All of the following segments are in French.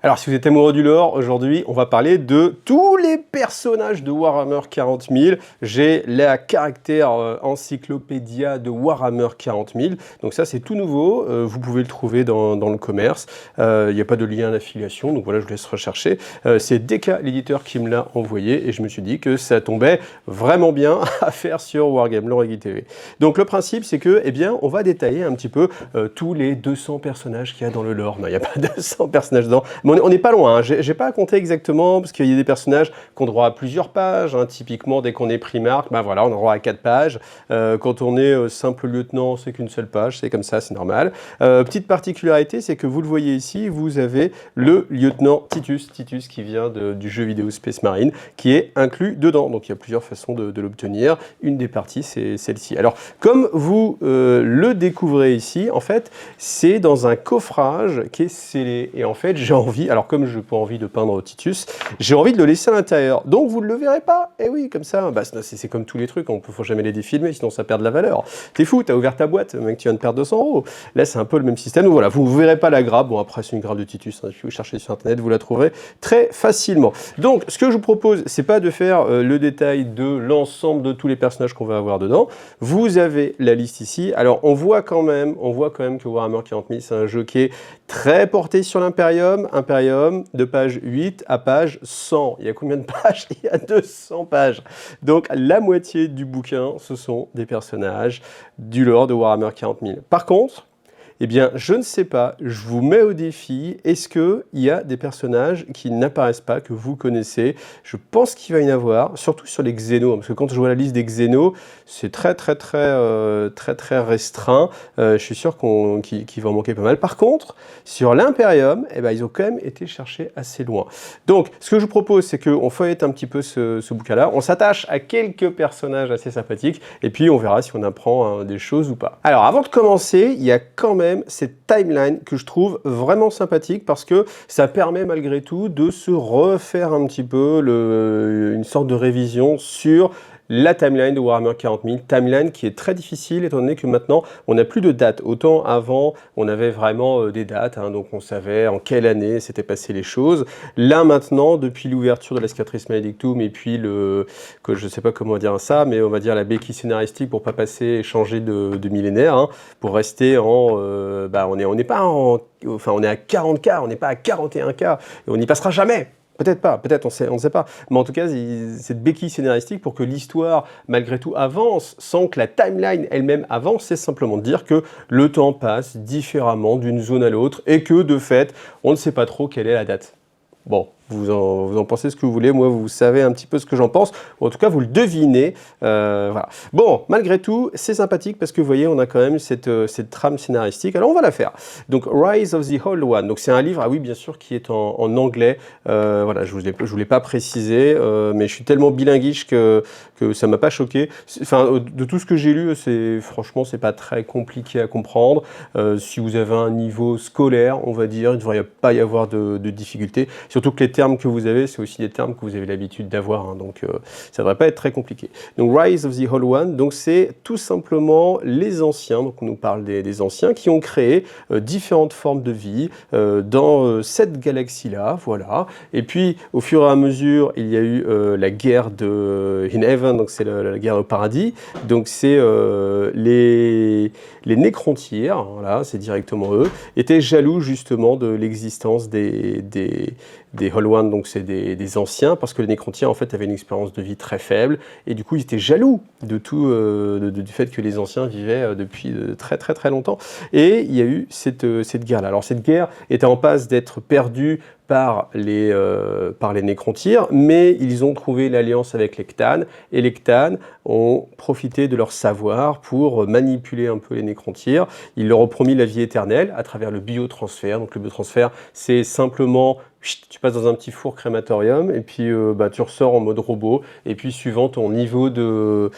Alors, si vous êtes amoureux du lore, aujourd'hui, on va parler de tous les personnages de Warhammer 40 000. J'ai la caractère encyclopédia de Warhammer 40 000. Donc ça, c'est tout nouveau. Vous pouvez le trouver dans le commerce. Il n'y a pas de lien d'affiliation, donc voilà, je vous laisse rechercher. C'est DK, l'éditeur, qui me l'a envoyé, et je me suis dit que ça tombait vraiment bien à faire sur Wargame Lore et Geek TV. Donc le principe, c'est que, eh bien, on va détailler un petit peu tous les 200 personnages qu'il y a dans le lore. Non, il n'y a pas 200 personnages dedans. Mais on n'est pas loin, hein. J'ai pas à compter exactement, parce qu'il y a des personnages qui ont droit à plusieurs pages. Hein. Typiquement, dès qu'on est Primarque, ben voilà, on a droit à 4 pages. Quand on est simple lieutenant, c'est qu'une seule page, c'est comme ça, c'est normal. Petite particularité, c'est que vous le voyez ici, vous avez le lieutenant Titus qui vient du jeu vidéo Space Marine, qui est inclus dedans. Donc il y a plusieurs façons de l'obtenir. Une des parties, c'est celle-ci. Alors, comme vous le découvrez ici, en fait, c'est dans un coffrage qui est scellé. Et en fait, j'ai envie, alors comme je n'ai pas envie de peindre Titus, j'ai envie de le laisser à l'intérieur. Donc vous ne le verrez pas. Et oui, comme ça, bah, c'est comme tous les trucs, il ne faut jamais les défilmer, sinon ça perd de la valeur. T'es fou, t'as ouvert ta boîte, mec, tu viens de perdre 200 €. Là, c'est un peu le même système. Donc voilà, vous ne verrez pas la grappe. Bon, après, c'est une grappe de Titus. Hein. Si vous cherchez sur Internet, vous la trouverez très facilement. Donc, ce que je vous propose, c'est pas de faire le détail de l'ensemble de tous les personnages qu'on va avoir dedans. Vous avez la liste ici. Alors, on voit quand même que Warhammer 40 000, c'est un jeu qui est très porté sur l'Imperium. Imperium, de page 8 à page 100. Il y a combien de pages? Il y a 200 pages. Donc, la moitié du bouquin, ce sont des personnages du lore de Warhammer 40 000. Par contre, eh bien, je ne sais pas, je vous mets au défi, est-ce qu'il y a des personnages qui n'apparaissent pas, que vous connaissez? Je pense qu'il va y en avoir, surtout sur les Xénos, parce que quand je vois la liste des Xénos, c'est très restreint. Je suis sûr qu'il va en manquer pas mal. Par contre, sur l'Imperium, eh ben, ils ont quand même été cherchés assez loin. Donc, ce que je vous propose, c'est qu'on feuillette un petit peu ce bouquin-là, on s'attache à quelques personnages assez sympathiques, et puis on verra si on apprend des choses ou pas. Alors, avant de commencer, il y a quand même cette timeline que je trouve vraiment sympathique parce que ça permet malgré tout de se refaire un petit peu une sorte de révision sur la timeline de Warhammer 40 000, timeline qui est très difficile étant donné que maintenant on n'a plus de date. Autant avant on avait vraiment des dates, hein, donc on savait en quelle année s'étaient passées les choses. Là maintenant, depuis l'ouverture de la Scatrice Maledictum et puis que je ne sais pas comment dire ça, mais on va dire la béquille scénaristique pour pas passer et changer de millénaire, hein, pour rester en... on n'est pas en... Enfin on est à 40K, on n'est pas à 41K, et on n'y passera jamais. Peut-être pas, peut-être, on ne sait pas. Mais en tout cas, cette béquille scénaristique pour que l'histoire, malgré tout, avance sans que la timeline elle-même avance, c'est simplement de dire que le temps passe différemment d'une zone à l'autre et que, de fait, on ne sait pas trop quelle est la date. Bon, vous en pensez ce que vous voulez, moi vous savez un petit peu ce que j'en pense, ou en tout cas vous le devinez, voilà. Bon, malgré tout, c'est sympathique parce que vous voyez, on a quand même cette trame scénaristique, alors on va la faire. Donc, Rise of the Old One, donc c'est un livre, ah oui bien sûr, qui est en anglais, voilà, je vous l'ai pas précisé, mais je suis tellement bilinguiche que ça m'a pas choqué. Enfin, de tout ce que j'ai lu, franchement, c'est pas très compliqué à comprendre. Si vous avez un niveau scolaire, on va dire, il ne devrait pas y avoir de difficultés. Surtout que les termes que vous avez, c'est aussi des termes que vous avez l'habitude d'avoir, hein, donc ça ne devrait pas être très compliqué. Donc Rise of the Old One, donc c'est tout simplement les anciens, donc on nous parle des anciens qui ont créé différentes formes de vie dans cette galaxie-là, voilà. Et puis au fur et à mesure, il y a eu la guerre de In Heaven, donc c'est la guerre au paradis, donc c'est les Nécrontyres, voilà, c'est directement eux, étaient jaloux justement de l'existence des Old One, donc c'est des anciens, parce que les Nécrontyres en fait avaient une expérience de vie très faible, et du coup ils étaient jaloux de tout, du fait que les anciens vivaient depuis très longtemps, et il y a eu cette guerre-là. Alors cette guerre était en passe d'être perdue par les Nécrontyres, mais ils ont trouvé l'alliance avec les Cthans, et les Cthans ont profité de leur savoir pour manipuler un peu les Nécrontyres. Ils leur ont promis la vie éternelle à travers le biotransfert. Donc le biotransfert, c'est simplement... Tu passes dans un petit four crématorium et puis tu ressors en mode robot, et puis suivant ton niveau de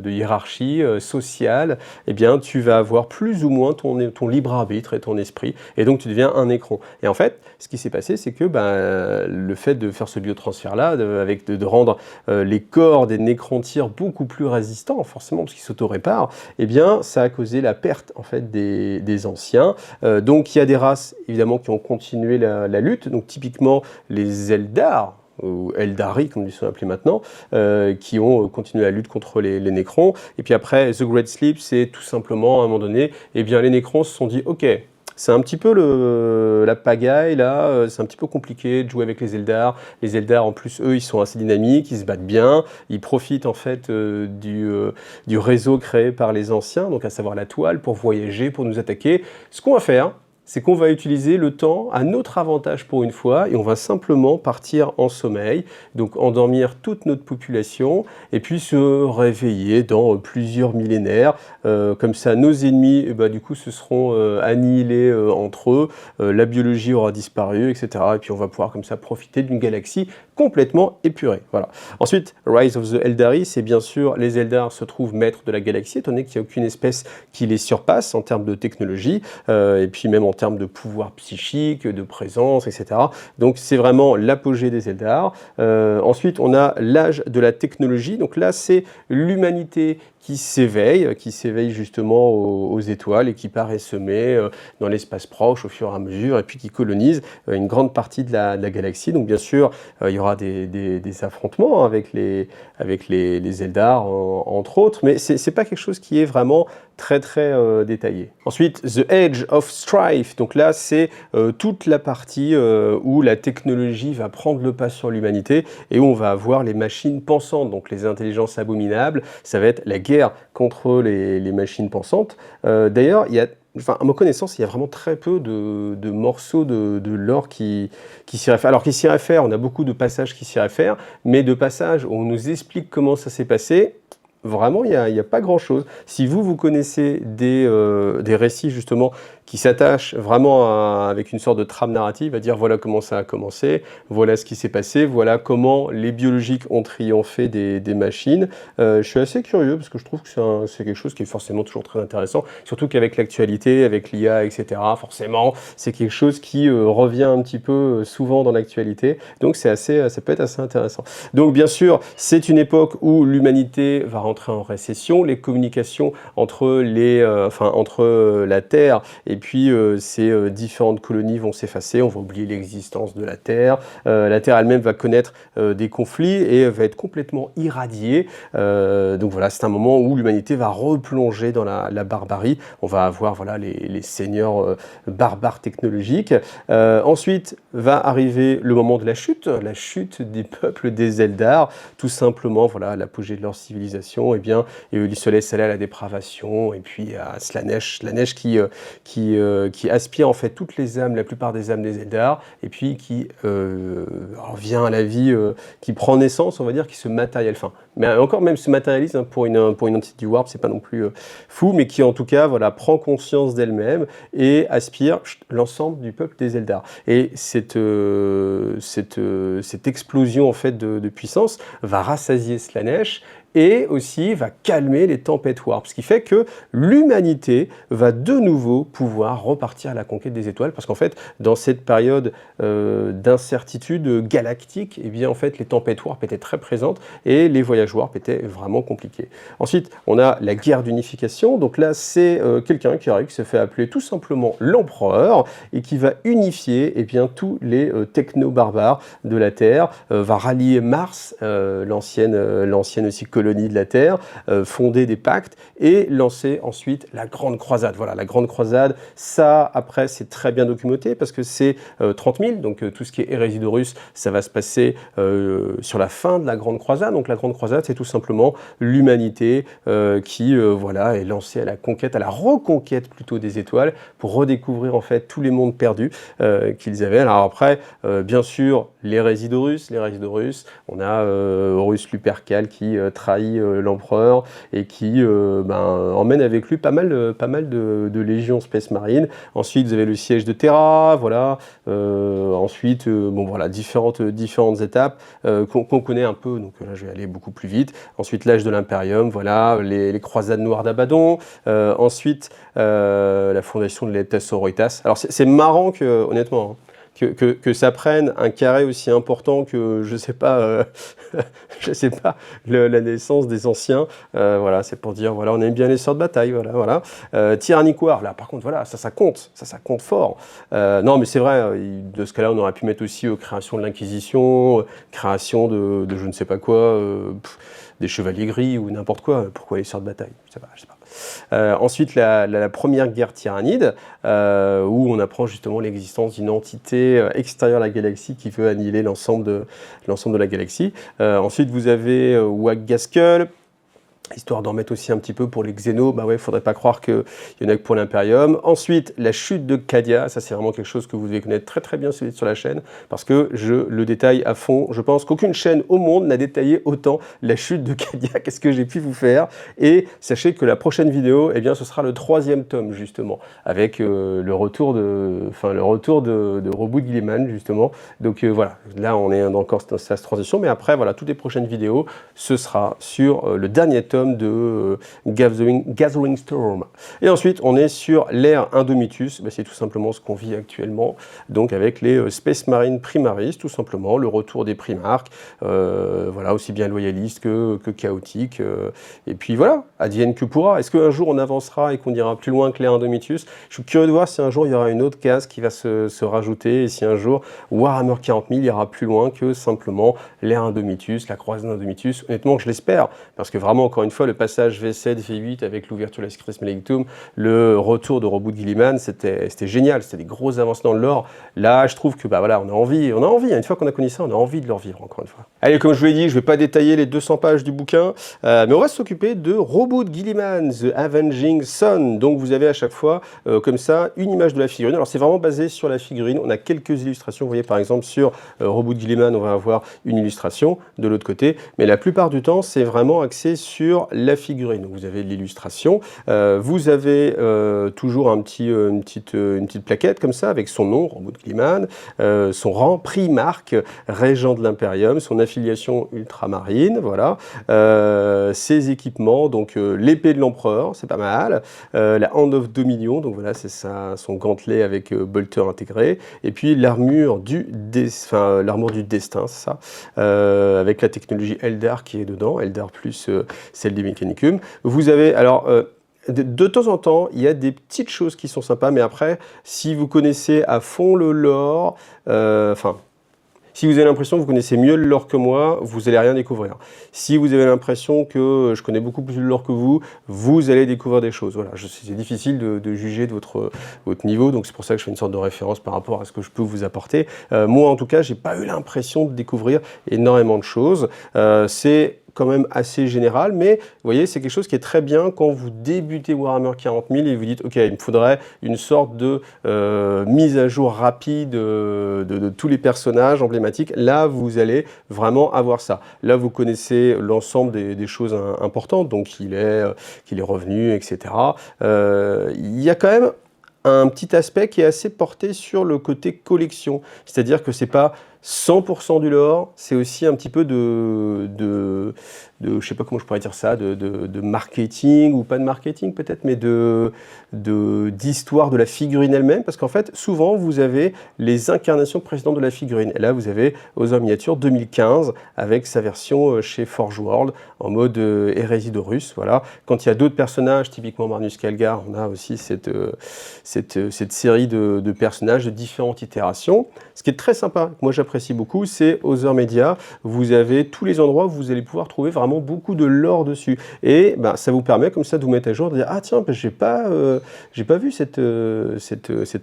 hiérarchie sociale, eh bien tu vas avoir plus ou moins ton libre arbitre et ton esprit, et donc tu deviens un Nécron. Et en fait, ce qui s'est passé, c'est que le fait de faire ce biotransfert-là, de rendre les corps des Nécrontyres beaucoup plus résistants, forcément parce qu'ils s'auto-réparent, eh bien ça a causé la perte en fait des anciens. Donc il y a des races évidemment qui ont continué la lutte. Donc typiquement les Eldar, ou Eldari, comme ils sont appelés maintenant, qui ont continué la lutte contre les Nécrons. Et puis après, The Great Sleep, c'est tout simplement, à un moment donné, eh bien, les Nécrons se sont dit, OK, c'est un petit peu la pagaille, là, c'est un petit peu compliqué de jouer avec les Eldar. Les Eldar, en plus, eux, ils sont assez dynamiques, ils se battent bien, ils profitent en fait du réseau créé par les anciens, donc à savoir la toile, pour voyager, pour nous attaquer. Ce qu'on va faire, c'est qu'on va utiliser le temps à notre avantage pour une fois, et on va simplement partir en sommeil, donc endormir toute notre population, et puis se réveiller dans plusieurs millénaires. Comme ça, nos ennemis, du coup, se seront annihilés entre eux, la biologie aura disparu, etc. Et puis on va pouvoir comme ça profiter d'une galaxie complètement épurée. Voilà. Ensuite, Rise of the Eldari, c'est bien sûr, les Eldar se trouvent maîtres de la galaxie, étant donné qu'il n'y a aucune espèce qui les surpasse en termes de technologie, et puis même en termes de pouvoir psychique, de présence, etc. Donc c'est vraiment l'apogée des Eldar. Ensuite, on a l'âge de la technologie. Donc là, c'est l'humanité qui s'éveille justement aux étoiles et qui part essaimer dans l'espace proche au fur et à mesure, et puis qui colonise une grande partie de la galaxie. Donc bien sûr, il y aura des affrontements avec les Eldar, entre autres, mais c'est pas quelque chose qui est vraiment très détaillé. Ensuite, The Age of Strife, donc là c'est toute la partie où la technologie va prendre le pas sur l'humanité et où on va avoir les machines pensantes, donc les intelligences abominables. Ça va être la guerre contre les machines pensantes. D'ailleurs, à ma connaissance, il y a vraiment très peu de morceaux de lore qui s'y réfèrent. Alors qui s'y réfèrent, on a beaucoup de passages qui s'y réfèrent, mais de passages où on nous explique comment ça s'est passé, vraiment, il n'y a pas grand-chose. Si vous connaissez des récits, justement, qui s'attachent vraiment avec une sorte de trame narrative, à dire voilà comment ça a commencé, voilà ce qui s'est passé, voilà comment les biologiques ont triomphé des machines. Je suis assez curieux, parce que je trouve que c'est quelque chose qui est forcément toujours très intéressant, surtout qu'avec l'actualité, avec l'IA, etc., forcément, c'est quelque chose qui revient un petit peu souvent dans l'actualité, donc ça peut être assez intéressant. Donc bien sûr, c'est une époque où l'humanité va rentrer en récession, les communications entre la Terre et puis ces différentes colonies vont s'effacer, on va oublier l'existence de la Terre elle-même va connaître des conflits et va être complètement irradiée. Donc voilà, c'est un moment où l'humanité va replonger dans la barbarie, on va avoir voilà, les seigneurs barbares technologiques. Ensuite va arriver le moment de la chute des peuples des Eldar, tout simplement, voilà, l'apogée de leur civilisation, et bien, ils se laissent aller à la dépravation, et puis à Slaanesh qui aspire en fait toutes les âmes, la plupart des âmes des Eldar, et puis qui revient à la vie, qui prend naissance, on va dire, qui se matérialise, mais encore même se matérialise hein, pour une entité du Warp, c'est pas non plus fou, mais qui en tout cas voilà, prend conscience d'elle-même et aspire l'ensemble du peuple des Eldar. Et cette explosion en fait de puissance va rassasier Slaanesh et aussi va calmer les tempêtes Warp, ce qui fait que l'humanité va de nouveau pouvoir repartir à la conquête des étoiles, parce qu'en fait, dans cette période d'incertitude galactique, eh bien en fait, les tempêtes Warp étaient très présentes et les voyages Warp étaient vraiment compliqués. Ensuite, on a la guerre d'unification, donc là, c'est quelqu'un qui se fait appeler tout simplement l'empereur et qui va unifier eh bien, tous les techno-barbares de la Terre, va rallier Mars, l'ancienne aussi colonie de la Terre, fonder des pactes et lancer ensuite la Grande Croisade. Voilà, la Grande Croisade, ça, après, c'est très bien documenté parce que c'est 30 000, donc tout ce qui est hérésie d'Horus, ça va se passer sur la fin de la Grande Croisade. Donc la Grande Croisade, c'est tout simplement l'humanité qui voilà, est lancée à la conquête, à la reconquête plutôt des étoiles pour redécouvrir en fait tous les mondes perdus qu'ils avaient. Alors après, bien sûr, l'hérésie d'Horus, on a Horus Lupercal qui trahit l'empereur et qui emmène avec lui pas mal de légions Space Marine. Ensuite, vous avez le siège de Terra, voilà. Ensuite, voilà, différentes étapes qu'on connaît un peu, donc là je vais aller beaucoup plus vite. Ensuite, l'âge de l'Imperium, voilà, les croisades noires d'Abaddon. Ensuite, la fondation de l'Etas Sororitas. Alors c'est marrant que, honnêtement, hein, que ça prenne un carré aussi important que, je sais pas, je sais pas, la naissance des anciens. Voilà, c'est pour dire, voilà, on aime bien les sorts de bataille, voilà. Tyrannic War, là, par contre, voilà, ça compte fort. Non, mais c'est vrai, de ce cas-là, on aurait pu mettre aussi création de l'Inquisition, création de je ne sais pas quoi, des chevaliers gris ou n'importe quoi. Pourquoi les sorts de bataille? Je sais pas. Ensuite, la première guerre tyrannide, où on apprend justement l'existence d'une entité extérieure à la galaxie qui veut annihiler l'ensemble de la galaxie. Ensuite, vous avez Wag Gaskell, histoire d'en mettre aussi un petit peu pour les Xénos, bah ouais, faudrait pas croire qu'il y en a que pour l'Imperium. Ensuite, la chute de Cadia, ça c'est vraiment quelque chose que vous devez connaître très très bien sur la chaîne, parce que je le détaille à fond. Je pense qu'aucune chaîne au monde n'a détaillé autant la chute de Cadia qu'est-ce que j'ai pu vous faire. Et sachez que la prochaine vidéo, eh bien, ce sera le 3e tome, justement, avec le retour de Roboute Guilliman, justement. Donc voilà, là on est encore dans cette transition, mais après, voilà, toutes les prochaines vidéos, ce sera sur le dernier tome de Gathering Storm. Et ensuite, on est sur l'ère Indomitus, c'est tout simplement ce qu'on vit actuellement, donc avec les Space Marine Primaris, tout simplement, le retour des Primarques, voilà, aussi bien loyalistes que chaotiques, et puis voilà, advienne que pourra. Est-ce qu'un jour on avancera et qu'on ira plus loin que l'ère Indomitus? Je suis curieux de voir si un jour il y aura une autre case qui va se rajouter, et si un jour Warhammer 40 000 ira plus loin que simplement l'ère Indomitus, la croisade Indomitus. Honnêtement, je l'espère, parce que vraiment, encore une fois, le passage V7, V8 avec l'ouverture de la Secret Malectum, le retour de Roboute Guilliman, c'était génial, c'était des grosses avancées dans le lore. Là, je trouve que voilà, on a envie, une fois qu'on a connu ça, on a envie de le revivre encore une fois. Allez, comme je vous l'ai dit, je ne vais pas détailler les 200 pages du bouquin, mais on va s'occuper de Roboute Guilliman, The Avenging Sun. Donc vous avez à chaque fois, comme ça, une image de la figurine. Alors c'est vraiment basé sur la figurine, on a quelques illustrations. Vous voyez par exemple sur Roboute Guilliman, on va avoir une illustration de l'autre côté, mais la plupart du temps, c'est vraiment axé sur la figurine. Donc vous avez l'illustration, vous avez toujours une petite plaquette comme ça avec son nom, Roboute Guilliman, son rang, Primarque, régent de l'Imperium, son affiliation ultramarine, voilà, ses équipements, donc l'épée de l'empereur, c'est pas mal, la Hand of Dominion, donc voilà, c'est ça, son gantelet avec bolter intégré, et puis l'armure du destin, c'est ça, avec la technologie Eldar qui est dedans, Eldar plus celle des Mechanicum. Vous avez, alors, de temps en temps, il y a des petites choses qui sont sympas, mais après, si vous connaissez à fond le lore, si vous avez l'impression que vous connaissez mieux le lore que moi, vous n'allez rien découvrir. Si vous avez l'impression que je connais beaucoup plus le lore que vous, vous allez découvrir des choses. Voilà, c'est difficile de juger de votre niveau, donc c'est pour ça que je fais une sorte de référence par rapport à ce que je peux vous apporter. Moi, en tout cas, j'ai pas eu l'impression de découvrir énormément de choses. C'est quand même assez général, mais vous voyez, c'est quelque chose qui est très bien quand vous débutez Warhammer 40 000 et vous dites, ok, il me faudrait une sorte de mise à jour rapide de tous les personnages emblématiques. Là, vous allez vraiment avoir ça. Là, vous connaissez l'ensemble des choses importantes, donc qu'il est revenu, etc. Il y a quand même un petit aspect qui est assez porté sur le côté collection, c'est-à-dire que c'est pas 100% du lore, c'est aussi un petit peu de je sais pas comment je pourrais dire ça, de marketing, ou pas de marketing peut-être, mais d'histoire de la figurine elle-même, parce qu'en fait, souvent, vous avez les incarnations précédentes de la figurine. Et là, vous avez Other Miniature 2015, avec sa version chez Forge World, en mode hérésie d'Horus, voilà. Quand il y a d'autres personnages, typiquement Marnus Calgar, on a aussi cette série de personnages de différentes itérations. Ce qui est très sympa, que moi j'apprécie beaucoup, c'est Other Media. Vous avez tous les endroits où vous allez pouvoir trouver vraiment beaucoup de lore dessus. Et ça vous permet comme ça de vous mettre à jour, de dire, ah tiens, j'ai pas vu cette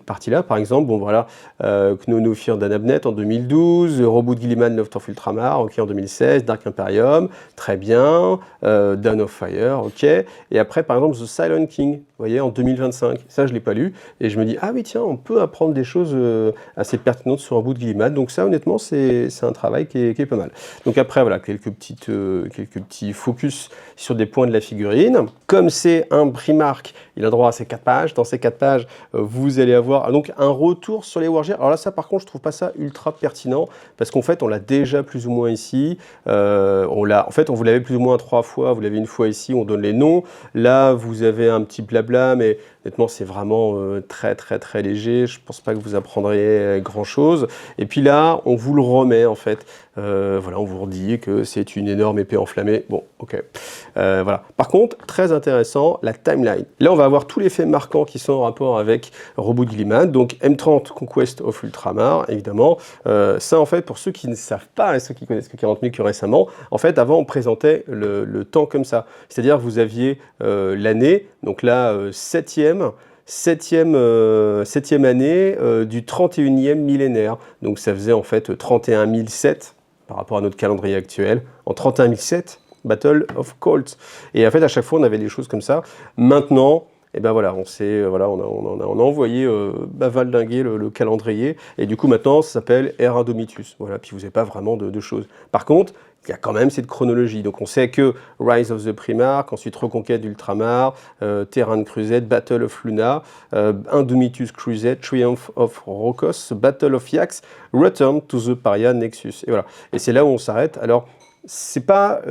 partie-là. Par exemple, bon voilà, Knonofir d'Anabnet en 2012, Roboute Guilliman Love of Ultramar, ok, en 2016, Dark Imperium, très bien, Dawn of Fire, ok. Et après, par exemple, The Silent King, vous voyez, en 2025. Ça, je ne l'ai pas lu. Et je me dis, ah oui, tiens, on peut apprendre des choses assez pertinentes sur Roboute Guilliman. Donc ça, honnêtement, c'est un travail qui est pas mal. Donc après, voilà, quelques petits focus sur des points de la figurine. Comme c'est un Primarque, il a droit à ces 4 pages. Dans ces 4 pages, vous allez avoir donc un retour sur les Wargears. Alors là, ça, par contre, je trouve pas ça ultra pertinent, parce qu'en fait, on l'a déjà plus ou moins ici. En fait, on vous l'avait plus ou moins 3 fois. Vous l'avez une fois ici, on donne les noms. Là, vous avez un petit blabla, mais honnêtement, c'est vraiment très très très léger. Je pense pas que vous apprendriez grand-chose. Et puis là, on vous le remet en fait. Voilà, on vous redit que c'est une énorme épée enflammée. Bon, ok. Voilà. Par contre, très intéressant, la timeline. Là, on va avoir tous les faits marquants qui sont en rapport avec Robot Gilliman. Donc M30 Conquest of Ultramar, évidemment. Ça, en fait, pour ceux qui ne savent pas et ceux qui connaissent que 40 000 que récemment, en fait, avant, on présentait le temps comme ça. C'est-à-dire, vous aviez l'année, donc là, septième année du 31e millénaire. Donc ça faisait en fait 31 007 par rapport à notre calendrier actuel. En 31 007, Battle of Colt. Et en fait, à chaque fois, on avait des choses comme ça. Maintenant, et ben voilà, on a envoyé valdinguer le calendrier. Et du coup, maintenant, ça s'appelle Ère Indomitus. Voilà, puis vous n'avez pas vraiment de choses. Par contre, il y a quand même cette chronologie. Donc on sait que Rise of the Primarch, ensuite Reconquête d'Ultramar, Terran Crusade, Battle of Luna, Indomitus Crusade, Triumph of Rokos, Battle of Yax, Return to the Paria Nexus. Et voilà. Et c'est là où on s'arrête. Alors, c'est pas... on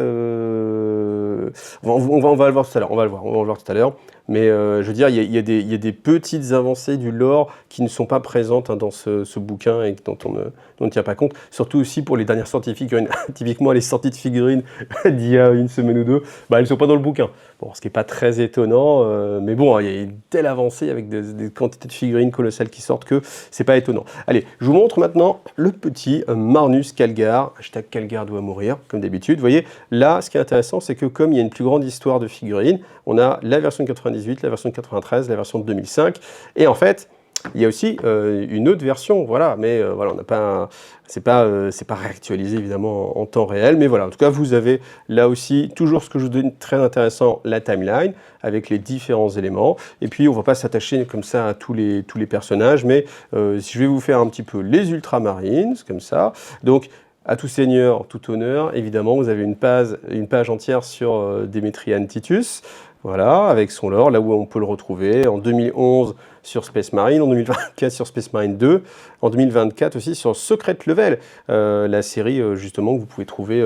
va le voir tout à l'heure. On va le voir tout à l'heure. Mais je veux dire, il y a des petites avancées du lore qui ne sont pas présentes dans ce bouquin et dont on ne tient pas compte. Surtout aussi pour les dernières sorties de figurines. Typiquement, les sorties de figurines d'il y a une semaine ou deux, elles ne sont pas dans le bouquin. Bon, ce qui n'est pas très étonnant, mais bon, il y a une telle avancée avec des quantités de figurines colossales qui sortent que c'est pas étonnant. Allez, je vous montre maintenant le petit Marnus Calgar. Hashtag Calgar doit mourir, comme d'habitude. Vous voyez, là, ce qui est intéressant, c'est que comme il y a une plus grande histoire de figurines, on a la version de 98, la version de 93, la version de 2005, et en fait, il y a aussi une autre version, voilà, mais voilà, on n'a pas, c'est pas réactualisé évidemment en temps réel, mais voilà, en tout cas, vous avez là aussi toujours ce que je vous donne très intéressant, la timeline avec les différents éléments. Et puis, on va pas s'attacher comme ça à tous les personnages, mais si je vais vous faire un petit peu les Ultramarines, comme ça, donc. À tout seigneur, tout honneur, évidemment, vous avez une page entière sur Démétriane Titus, voilà, avec son lore, là où on peut le retrouver, en 2011 sur Space Marine, en 2024 sur Space Marine 2, en 2024 aussi sur Secret Level, la série justement que vous pouvez trouver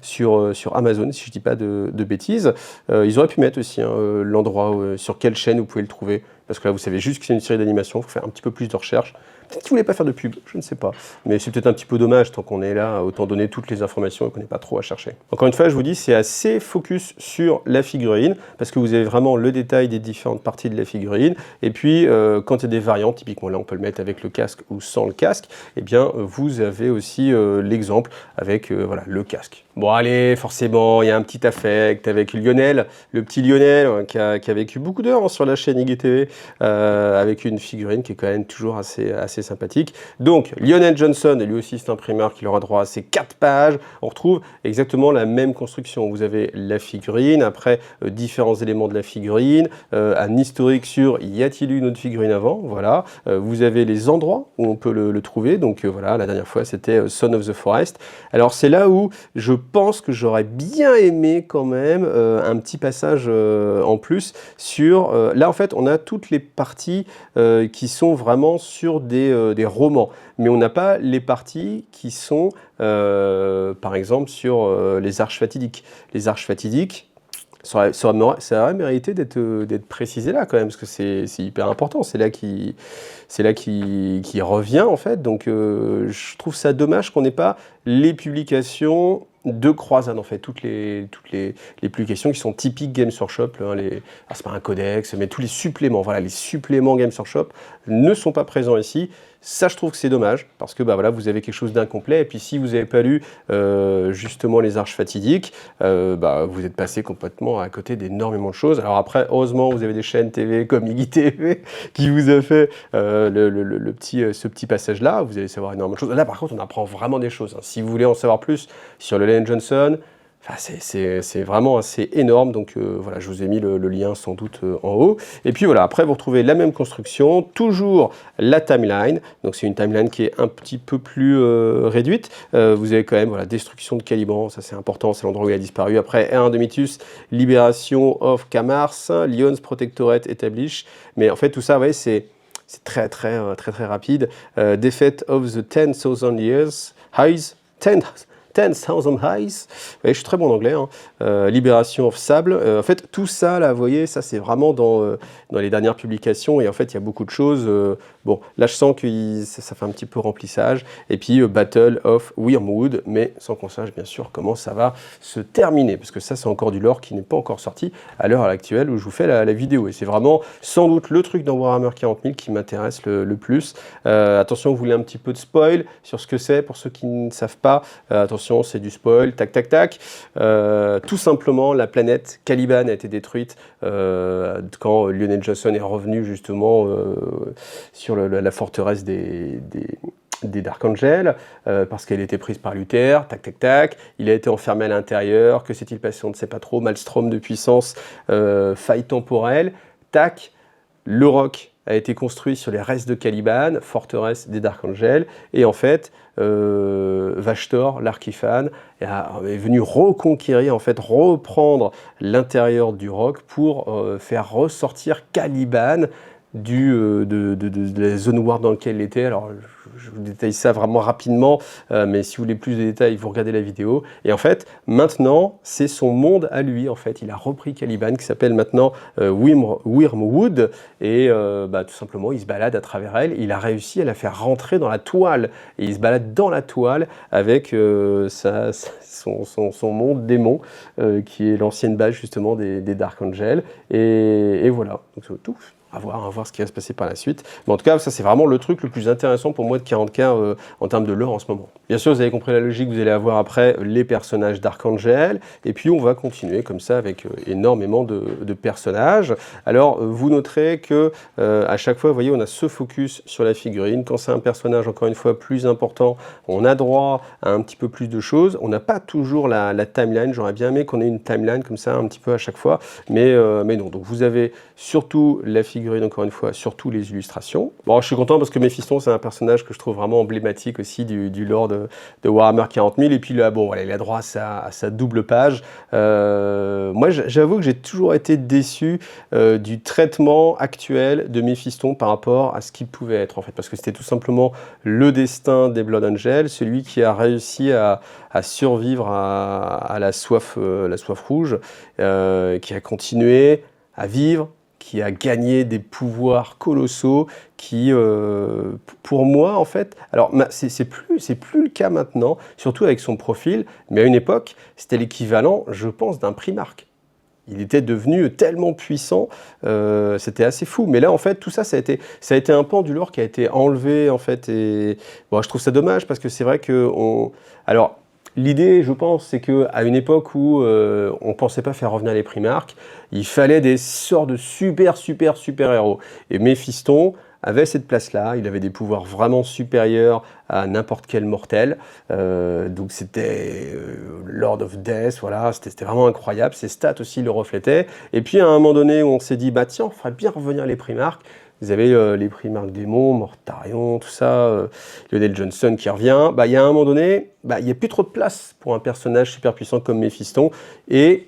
sur Amazon, si je ne dis pas de bêtises. Ils auraient pu mettre aussi l'endroit sur quelle chaîne vous pouvez le trouver, parce que là vous savez juste que c'est une série d'animation, il faut faire un petit peu plus de recherche. Peut-être qu'ils ne voulaient pas faire de pub, je ne sais pas. Mais c'est peut-être un petit peu dommage, tant qu'on est là, autant donner toutes les informations et qu'on n'ait pas trop à chercher. Encore une fois, je vous dis, c'est assez focus sur la figurine, parce que vous avez vraiment le détail des différentes parties de la figurine. Et puis, quand il y a des variantes, typiquement là, on peut le mettre avec le casque ou sans le casque, eh bien, vous avez aussi l'exemple avec voilà, le casque. Bon, allez, forcément, il y a un petit affect avec Lionel, le petit Lionel, qui a vécu beaucoup d'heures sur la chaîne IGTV, avec une figurine qui est quand même toujours assez sympathique. Donc, Lionel Johnson, lui aussi c'est un primeur qui aura droit à ces 4 pages. On retrouve exactement la même construction. Vous avez la figurine, après différents éléments de la figurine, un historique sur y a-t-il eu une autre figurine avant, voilà. Vous avez les endroits où on peut le trouver. Donc voilà, la dernière fois c'était Son of the Forest. Alors c'est là où je pense que j'aurais bien aimé quand même un petit passage en plus sur... là en fait on a toutes les parties qui sont vraiment sur des romans, mais on n'a pas les parties qui sont par exemple sur les arches fatidiques. Les arches fatidiques, ça aurait mérité d'être précisé là quand même, parce que c'est hyper important, c'est là qui revient en fait, donc je trouve ça dommage qu'on n'ait pas les publications de croisade en fait, toutes les publications qui sont typiques Games Workshop, hein, c'est pas un codex, mais tous les suppléments, voilà, les suppléments Games Workshop ne sont pas présents ici. Ça, je trouve que c'est dommage, parce que bah, voilà, vous avez quelque chose d'incomplet, et puis si vous n'avez pas lu justement les arches fatidiques, bah, vous êtes passé complètement à côté d'énormément de choses. Alors après, heureusement, vous avez des chaînes TV comme IGTV qui vous a fait ce petit passage-là, vous allez savoir énormément de choses. Là, par contre, on apprend vraiment des choses, hein. Si vous voulez en savoir plus sur le Lionel Johnson, enfin, c'est vraiment assez énorme, donc voilà, je vous ai mis le lien sans doute en haut. Et puis voilà, après vous retrouvez la même construction, toujours la timeline, donc c'est une timeline qui est un petit peu plus réduite. Vous avez quand même voilà, destruction de Caliban, ça c'est important, c'est l'endroit où il a disparu. Après Ère Indomitus, libération of Kamars, Lyon's Protectorate Established, mais en fait tout ça, vous voyez, c'est très rapide. Defeat of the 10,000 years, Highs, 10,000 Eyes. Ouais, je suis très bon en anglais, hein. Libération of Sable. En fait, tout ça, là, vous voyez, ça, c'est vraiment dans les dernières publications. Et en fait, il y a beaucoup de choses. Bon, là, je sens que ça fait un petit peu remplissage. Et puis, Battle of Wyrmwood, mais sans qu'on sache, bien sûr, comment ça va se terminer. Parce que ça, c'est encore du lore qui n'est pas encore sorti à l'heure actuelle où je vous fais la vidéo. Et c'est vraiment, sans doute, le truc dans Warhammer 40 000 qui m'intéresse le plus. Attention, vous voulez un petit peu de spoil sur ce que c'est, pour ceux qui ne savent pas. Attention, c'est du spoil, tac, tac, tac. Tout simplement, la planète Caliban a été détruite quand Lionel Johnson est revenu justement sur la forteresse des Dark Angels, parce qu'elle était prise par Luther, tac tac tac, il a été enfermé à l'intérieur, que s'est-il passé, on ne sait pas trop, maelstrom de puissance, faille temporelle, tac, le roc a été construit sur les restes de Caliban, forteresse des Dark Angels, et en fait, Vashtor, l'Archiphane, est venu reconquérir, en fait, reprendre l'intérieur du roc pour faire ressortir Caliban de la zone war dans laquelle il était. Alors, je vous détaille ça vraiment rapidement, mais si vous voulez plus de détails, vous regardez la vidéo. Et en fait, maintenant, c'est son monde à lui. En fait, il a repris Caliban, qui s'appelle maintenant Wyrmwood, et tout simplement, il se balade à travers elle. Il a réussi à la faire rentrer dans la toile, et il se balade dans la toile avec son monde démon, qui est l'ancienne base justement des Dark Angels. Et voilà, donc c'est tout. À voir ce qui va se passer par la suite. Mais en tout cas, ça c'est vraiment le truc le plus intéressant pour moi de 40K en termes de lore en ce moment. Bien sûr, vous avez compris la logique, vous allez avoir après les personnages d'Archangel, et puis on va continuer comme ça avec énormément de personnages. Alors, vous noterez que à chaque fois, vous voyez, on a ce focus sur la figurine. Quand c'est un personnage, encore une fois, plus important, on a droit à un petit peu plus de choses. On n'a pas toujours la timeline. J'aurais bien aimé qu'on ait une timeline comme ça un petit peu à chaque fois, mais non. Donc vous avez surtout la figurine, encore une fois, surtout les illustrations. Bon, je suis content parce que Méphiston, c'est un personnage que je trouve vraiment emblématique aussi du lore de Warhammer 40 000. Et puis là, bon, voilà, il a droit à sa double page. Moi, j'avoue que j'ai toujours été déçu du traitement actuel de Méphiston par rapport à ce qu'il pouvait être, en fait. Parce que c'était tout simplement le destin des Blood Angels, celui qui a réussi à survivre à la soif rouge, qui a continué à vivre, qui a gagné des pouvoirs colossaux, qui, pour moi, en fait, alors c'est plus le cas maintenant, surtout avec son profil, mais à une époque, c'était l'équivalent, je pense, d'un Primarque. Il était devenu tellement puissant, c'était assez fou. Mais là, en fait, tout ça, ça a été un pan du lore qui a été enlevé, en fait. Et bon, je trouve ça dommage parce que c'est vrai que alors, l'idée, je pense, c'est qu'à une époque où on ne pensait pas faire revenir les Primarques, il fallait des sortes de super héros. Et Méphiston avait cette place-là, il avait des pouvoirs vraiment supérieurs à n'importe quel mortel. Donc c'était Lord of Death, voilà, c'était vraiment incroyable. Ses stats aussi le reflétaient. Et puis à un moment donné où on s'est dit, bah tiens, on ferait bien revenir les Primarques. Vous avez les Primarques démons, Mortarion, tout ça, Lionel Johnson qui revient. Bah, il y a un moment donné, il n'y a plus trop de place pour un personnage super puissant comme Méphiston. Et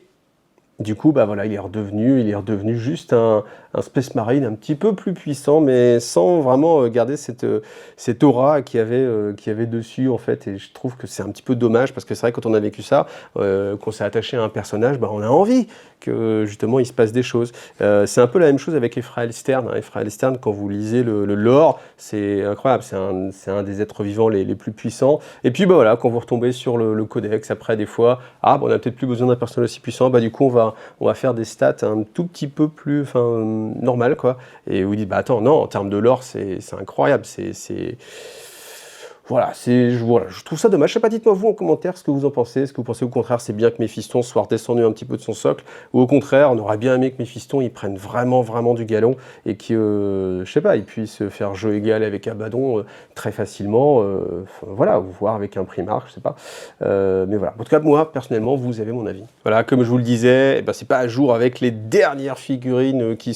du coup, bah voilà, il est redevenu juste un Space Marine un petit peu plus puissant, mais sans vraiment garder cette aura qu'il y avait dessus, en fait. Et je trouve que c'est un petit peu dommage, parce que c'est vrai, quand on a vécu ça, qu'on s'est attaché à un personnage, bah, on a envie que, justement, il se passe des choses. C'est un peu la même chose avec Ephraël Stern. Ephraël Stern, quand vous lisez le lore, c'est incroyable, c'est un des êtres vivants les plus puissants. Et puis, bah voilà, quand vous retombez sur le codex, après, des fois, on a peut-être plus besoin d'un personnage aussi puissant, bah du coup, on va faire des stats un tout petit peu plus normal, quoi. Et vous dites, bah attends, non, en termes de lore, c'est incroyable, voilà, je trouve ça dommage. Je sais pas, dites-moi vous en commentaire ce que vous en pensez. Est-ce que vous pensez au contraire c'est bien que Méphiston soit redescendu un petit peu de son socle, ou au contraire on aurait bien aimé que Méphiston il prenne vraiment du galon et qu'il je sais pas, il puisse faire jeu égal avec Abaddon très facilement, voilà, ou voir avec un Primarque, je sais pas. Mais voilà, en tout cas moi personnellement vous avez mon avis. Voilà, comme je vous le disais, c'est pas à jour avec les dernières figurines qui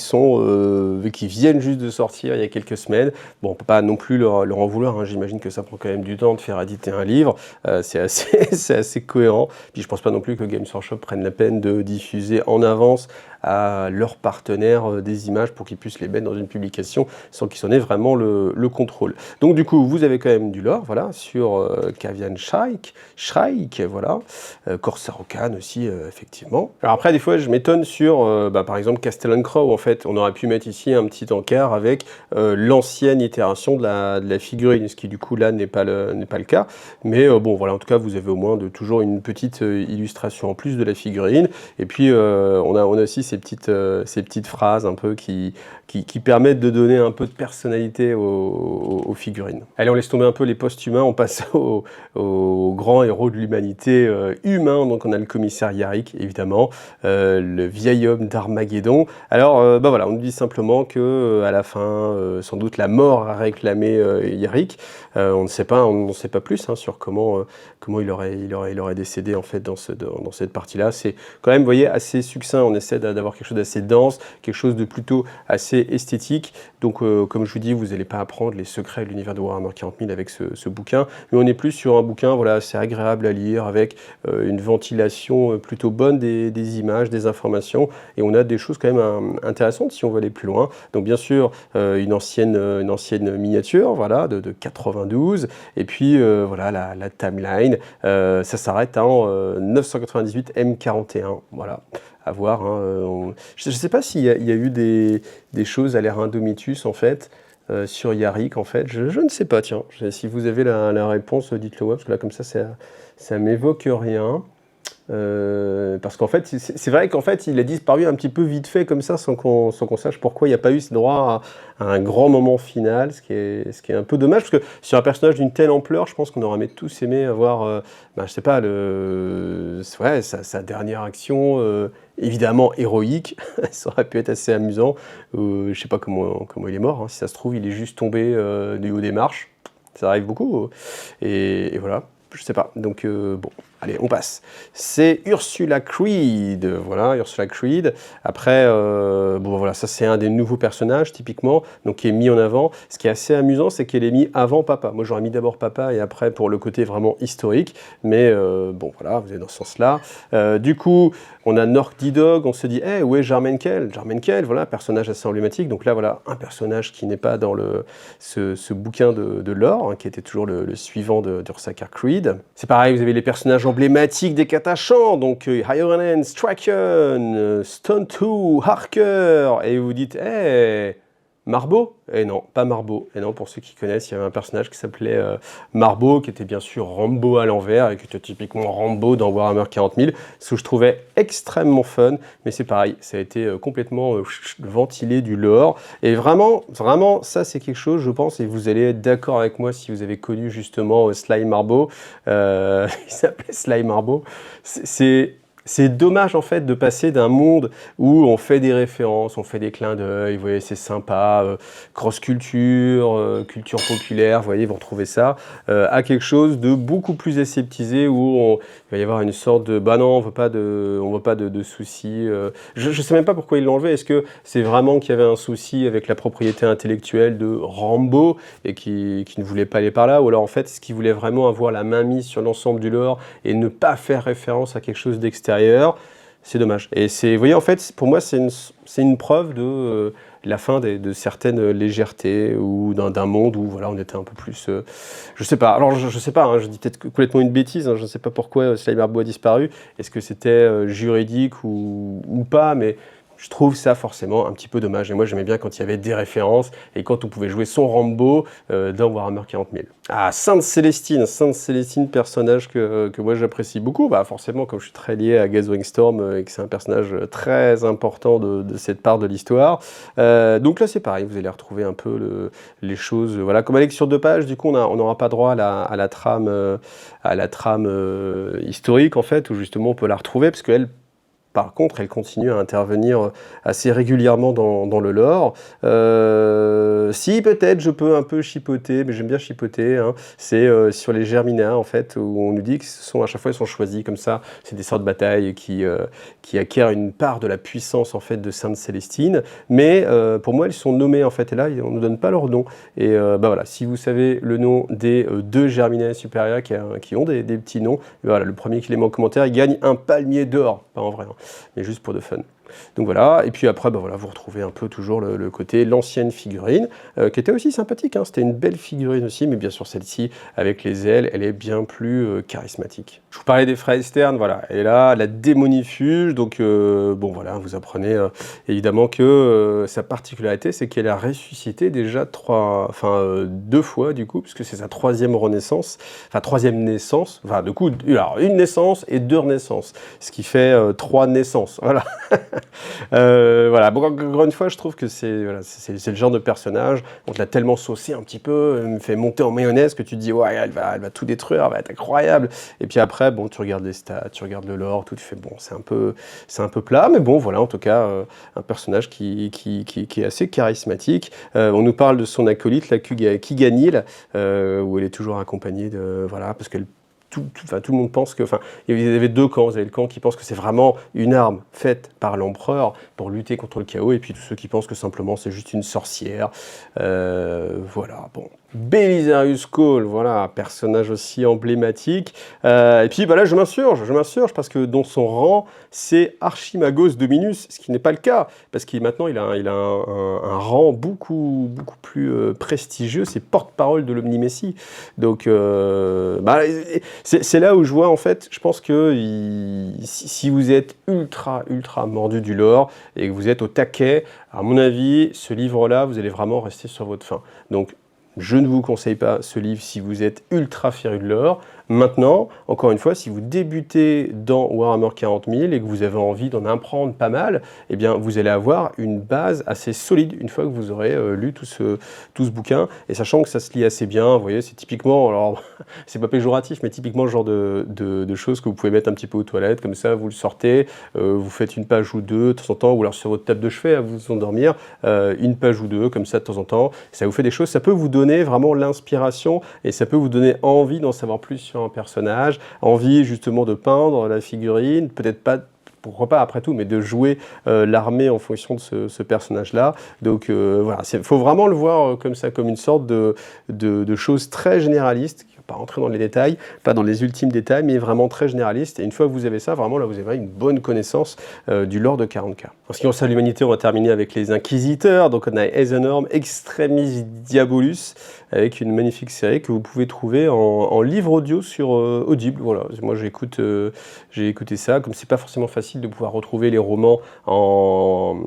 viennent juste de sortir il y a quelques semaines. Bon, on peut pas non plus leur en vouloir, hein. J'imagine que ça prend quand même du temps de faire éditer un livre, c'est assez cohérent. Puis je pense pas non plus que Games Workshop prenne la peine de diffuser en avance à leurs partenaires des images pour qu'ils puissent les mettre dans une publication sans qu'ils en aient vraiment le contrôle. Donc du coup, vous avez quand même du lore, voilà, sur Kavian Shrike, voilà, Corsair Khan aussi, effectivement. Alors après, des fois, je m'étonne sur, par exemple, Castle & Crow, en fait, on aurait pu mettre ici un petit encart avec l'ancienne itération de la figurine, ce qui du coup là n'est pas le cas. Mais bon, voilà, en tout cas, vous avez au moins toujours une petite illustration en plus de la figurine. Et puis, on a aussi ces petites phrases un peu qui permettent de donner un peu de personnalité aux figurines. Allez, on laisse tomber un peu les post-humains, on passe au grand héros de l'humanité humain. Donc on a le commissaire Yarrick, évidemment, le vieil homme d'Armageddon. Alors, voilà, on nous dit simplement que à la fin, sans doute la mort a réclamé Yarrick. On ne sait pas plus hein, sur comment il aurait décédé en fait dans cette partie-là. C'est quand même, vous voyez, assez succinct. On essaie d'avoir quelque chose d'assez dense, quelque chose de plutôt assez esthétique. Donc, comme je vous dis, vous n'allez pas apprendre les secrets de l'univers de Warhammer 40 000 avec ce bouquin, mais on est plus sur un bouquin, voilà, assez agréable à lire, avec une ventilation plutôt bonne des images, des informations, et on a des choses quand même intéressantes si on veut aller plus loin. Donc, bien sûr, une ancienne miniature, voilà, de 92, et puis voilà la timeline. Ça s'arrête en 998 M41, voilà. À voir. Hein. Je ne sais pas s'il y a eu des choses à l'ère Indomitus, en fait, sur Yarrick, en fait. Je ne sais pas, tiens. Si vous avez la réponse, dites-le moi, parce que là, comme ça m'évoque rien. Parce qu'en fait, c'est vrai qu'en fait, il a disparu un petit peu vite fait comme ça, sans qu'on sache pourquoi il n'y a pas eu ce droit à un grand moment final, ce qui est un peu dommage, parce que sur un personnage d'une telle ampleur, je pense qu'on aurait tous aimé avoir, je sais pas, sa dernière action, évidemment héroïque, ça aurait pu être assez amusant. Je sais pas comment il est mort, hein. Si ça se trouve, il est juste tombé du haut des marches, ça arrive beaucoup, et voilà. Je sais pas, donc bon, allez, on passe. C'est Ursula Creed, voilà, Ursula Creed. Après, bon voilà, ça c'est un des nouveaux personnages, typiquement, donc qui est mis en avant. Ce qui est assez amusant, c'est qu'elle est mise avant Papa. Moi, j'aurais mis d'abord Papa et après pour le côté vraiment historique, mais bon, voilà, vous êtes dans ce sens-là. Du coup, on a Norky Dog, on se dit, hey, où est Jarmenkel? Jarmenkel, voilà, personnage assez emblématique. Donc là, voilà, un personnage qui n'est pas dans ce bouquin de lore, hein, qui était toujours le suivant d'Ursula Creed. C'est pareil, vous avez les personnages emblématiques des Katachans, donc Iron Strachan, Stone 2, Harker, et vous dites, hey, Marbo? Et non, pas Marbo. Et non, pour ceux qui connaissent, il y avait un personnage qui s'appelait Marbo, qui était bien sûr Rambo à l'envers, et qui était typiquement Rambo dans Warhammer 40 000, ce que je trouvais extrêmement fun, mais c'est pareil, ça a été complètement ventilé du lore, et vraiment, ça c'est quelque chose, je pense, et vous allez être d'accord avec moi si vous avez connu justement Sly Marbo, il s'appelait Sly Marbo, c'est dommage en fait de passer d'un monde où on fait des références, on fait des clins d'œil, vous voyez, c'est sympa, cross-culture, culture populaire, vous voyez, vous retrouvez ça, à quelque chose de beaucoup plus aseptisé où il va y avoir une sorte de, bah non, on veut pas de soucis. Je sais même pas pourquoi ils l'ont enlevé. Est-ce que c'est vraiment qu'il y avait un souci avec la propriété intellectuelle de Rambo et qui ne voulait pas aller par là, ou alors en fait, est-ce qu'il voulait vraiment avoir la main mise sur l'ensemble du lore et ne pas faire référence à quelque chose d'extérieur? C'est dommage. Et vous voyez, en fait, pour moi, c'est une preuve de la fin de certaines légèretés ou d'un monde où voilà, on était un peu plus... je sais pas. Alors, je sais pas, hein, je dis peut-être complètement une bêtise, hein, je ne sais pas pourquoi Sly Marbo a disparu. Est-ce que c'était juridique ou pas, mais... Je trouve ça forcément un petit peu dommage. Et moi, j'aimais bien quand il y avait des références et quand on pouvait jouer son Rambo dans Warhammer 40 000. Ah, Sainte Célestine, personnage que moi j'apprécie beaucoup. Bah, forcément, comme je suis très lié à Gathering Storm et que c'est un personnage très important de cette part de l'histoire. Donc là, c'est pareil, vous allez retrouver un peu les choses. Voilà, comme avec sur 2 pages, du coup, on n'aura pas droit à la trame historique, en fait, où justement on peut la retrouver, parce qu'elle, par contre, elle continue à intervenir assez régulièrement dans le lore. Si peut-être je peux un peu chipoter, mais j'aime bien chipoter, hein, c'est sur les Germina, en fait, où on nous dit que à chaque fois ils sont choisis comme ça. C'est des sortes de batailles qui acquièrent une part de la puissance en fait de Sainte Célestine. Mais pour moi, ils sont nommés en fait, et là, on ne nous donne pas leur nom. Et bah voilà, si vous savez le nom des 2 Germina supérieurs qui ont des petits noms, voilà, le premier qui les met en commentaire, il gagne un palmier d'or, pas en vrai, hein, mais juste pour de fun. Donc voilà, et puis après, bah voilà, vous retrouvez un peu toujours le côté, l'ancienne figurine, qui était aussi sympathique, hein, c'était une belle figurine aussi, mais bien sûr celle-ci, avec les ailes, elle est bien plus charismatique. Je vous parlais des frais externes, voilà, et là, la démonifuge, donc bon voilà, vous apprenez évidemment que sa particularité, c'est qu'elle a ressuscité déjà deux fois du coup, puisque c'est sa troisième renaissance, enfin troisième naissance, enfin du coup, alors une naissance et 2 renaissances, ce qui fait 3 naissances, voilà. Voilà, bon, encore une fois, je trouve que c'est voilà, le genre de personnage, on te l'a tellement saucé un petit peu, me fait monter en mayonnaise que tu te dis, ouais, elle va tout détruire, elle va être incroyable. Et puis après, bon, tu regardes les stats, tu regardes le lore, tout, tu fais, bon, c'est un peu plat, mais bon, voilà, en tout cas, un personnage qui est assez charismatique. On nous parle de son acolyte, la Kiganil, où elle est toujours accompagnée de, voilà, parce qu'elle tout le monde pense que... Enfin, il y avait 2 camps. Vous avez le camp qui pense que c'est vraiment une arme faite par l'empereur pour lutter contre le chaos, et puis tous ceux qui pensent que simplement c'est juste une sorcière. Voilà, bon. Belisarius Cawl, voilà, personnage aussi emblématique. Et puis bah là, je m'insurge parce que dans son rang, c'est Archimagos Dominus, ce qui n'est pas le cas, parce qu'il maintenant il a un rang beaucoup plus prestigieux, c'est porte-parole de l'Omnimessie. Donc bah, c'est là où je vois en fait, je pense que si vous êtes ultra mordu du lore et que vous êtes au taquet, à mon avis, ce livre-là, vous allez vraiment rester sur votre faim. Donc je ne vous conseille pas ce livre si vous êtes ultra féru de lore. Maintenant, encore une fois, si vous débutez dans Warhammer 40 000 et que vous avez envie d'en apprendre pas mal, eh bien, vous allez avoir une base assez solide une fois que vous aurez lu tout ce bouquin. Et sachant que ça se lit assez bien, vous voyez, c'est typiquement, alors c'est pas péjoratif, mais typiquement le genre de choses que vous pouvez mettre un petit peu aux toilettes, comme ça, vous le sortez, vous faites une page ou deux de temps en temps, ou alors sur votre table de chevet à vous endormir, une page ou deux, comme ça de temps en temps. Ça vous fait des choses, ça peut vous donner vraiment l'inspiration et ça peut vous donner envie d'en savoir plus sur un personnage, envie justement de peindre la figurine, peut-être pas, pourquoi pas après tout, mais de jouer l'armée en fonction de ce personnage-là. Donc voilà, il faut vraiment le voir comme ça, comme une sorte de chose très généraliste, qui ne va pas rentrer dans les détails, pas dans les ultimes détails, mais vraiment très généraliste. Et une fois que vous avez ça, vraiment là, vous avez une bonne connaissance du lore de 40K. En ce qui concerne l'humanité, on va terminer avec les Inquisiteurs. Donc on a Aethenorm Extremis Diabolus, avec une magnifique série que vous pouvez trouver en livre audio sur Audible. Voilà, moi j'ai écouté ça, comme c'est pas forcément facile de pouvoir retrouver les romans en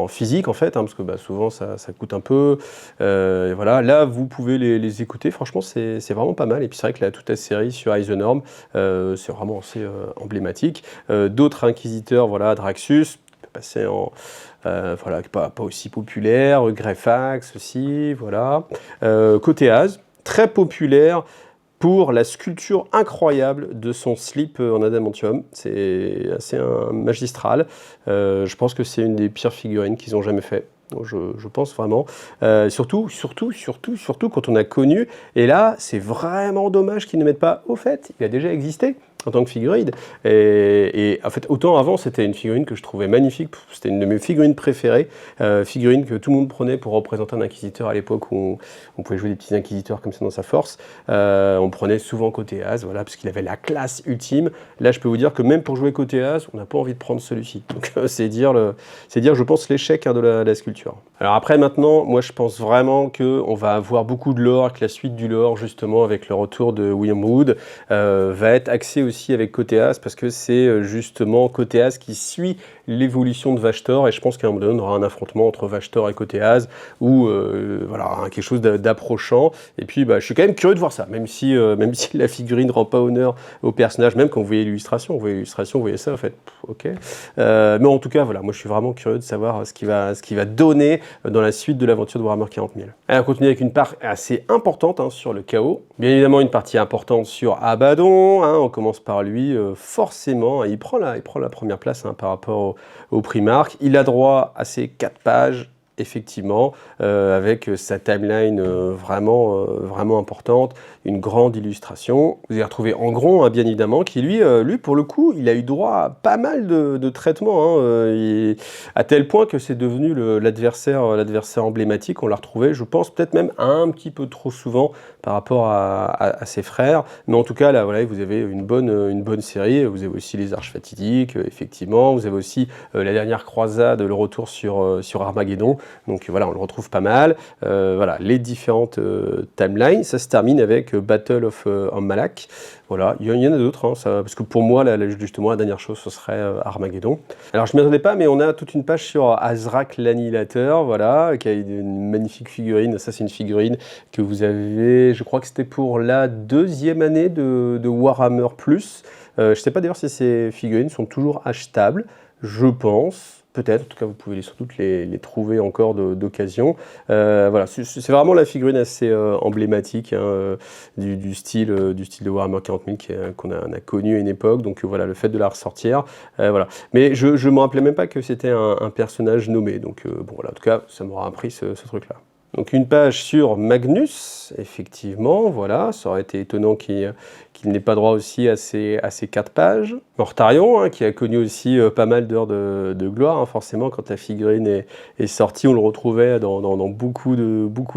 physique en fait, hein, parce que bah, souvent ça coûte un peu. Voilà, là vous pouvez les écouter, franchement c'est vraiment pas mal. Et puis c'est vrai que toute la série sur Aethenorm, c'est vraiment assez emblématique. D'autres inquisiteurs, voilà, Draxus, passer en voilà, pas aussi populaire, Greyfax aussi, voilà. Côté Az, très populaire pour la sculpture incroyable de son slip en adamantium. C'est assez magistral. Je pense que c'est une des pires figurines qu'ils ont jamais fait. Je pense vraiment. Surtout quand on a connu. Et là, c'est vraiment dommage qu'ils ne mettent pas. Au fait, il a déjà existé en tant que figurine. Et en fait, autant avant, c'était une figurine que je trouvais magnifique. C'était une de mes figurines préférées. Figurine que tout le monde prenait pour représenter un inquisiteur à l'époque où on pouvait jouer des petits inquisiteurs comme ça dans sa force. On prenait souvent côté Az, voilà, parce qu'il avait la classe ultime. Là, je peux vous dire que même pour jouer côté Az, on n'a pas envie de prendre celui-ci. Donc, c'est dire, je pense, l'échec de la sculpture. Alors après, maintenant, moi, je pense vraiment qu'on va avoir beaucoup de lore, que la suite du lore, justement, avec le retour de William Wood, va être axée aussi avec côté As, parce que c'est justement côté As qui suit l'évolution de Vashtor, et je pense qu'à un moment donné, on aura un affrontement entre Vashtor et côté Az, ou voilà, quelque chose d'approchant. Et puis, bah, je suis quand même curieux de voir ça, même si la figurine ne rend pas honneur au personnage, même quand vous voyez l'illustration, vous voyez ça, en fait, ok. Mais en tout cas, voilà, moi, je suis vraiment curieux de savoir ce qui va donner dans la suite de l'aventure de Warhammer 40 000. Et on continue avec une part assez importante sur le chaos. Bien évidemment, une partie importante sur Abaddon. On commence par lui, forcément. Il prend la première place par rapport au Primarque. Il a droit à ses 4 pages, effectivement, avec sa timeline vraiment importante, une grande illustration. Vous allez retrouver Angron, bien évidemment, qui lui, pour le coup, il a eu droit à pas mal de traitements, à tel point que c'est devenu l'adversaire emblématique. On l'a retrouvé, je pense, peut-être même un petit peu trop souvent par rapport à ses frères. Mais en tout cas, là, voilà, vous avez une bonne série. Vous avez aussi les Arches Fatidiques, effectivement. Vous avez aussi la dernière croisade, le retour sur Armageddon. Donc voilà, on le retrouve pas mal. Voilà, les différentes timelines. Ça se termine avec Battle of Malak. Voilà, il y en a d'autres, hein, parce que pour moi, justement, la dernière chose, ce serait Armageddon. Alors, je ne m'y attendais pas, mais on a toute une page sur Azrak l'Annihilateur, voilà, qui a une magnifique figurine. Ça, c'est une figurine que vous avez, je crois que c'était pour la 2e année de Warhammer+. Je ne sais pas d'ailleurs si ces figurines sont toujours achetables, je pense. Peut-être, en tout cas vous pouvez sans doute les trouver encore d'occasion. Voilà, c'est vraiment la figurine assez emblématique hein, du style de Warhammer 40 000 qu'on a connu à une époque. Donc voilà, le fait de la ressortir. Voilà. Mais je ne me rappelais même pas que c'était un personnage nommé. Donc bon, voilà, en tout cas, ça m'aura appris ce truc-là. Donc une page sur Magnus, effectivement, voilà, ça aurait été étonnant qu'il n'ait pas droit aussi à ces 4 pages. Mortarion, hein, qui a connu aussi pas mal d'heures de gloire, hein, forcément, quand la figurine est sortie, on le retrouvait dans beaucoup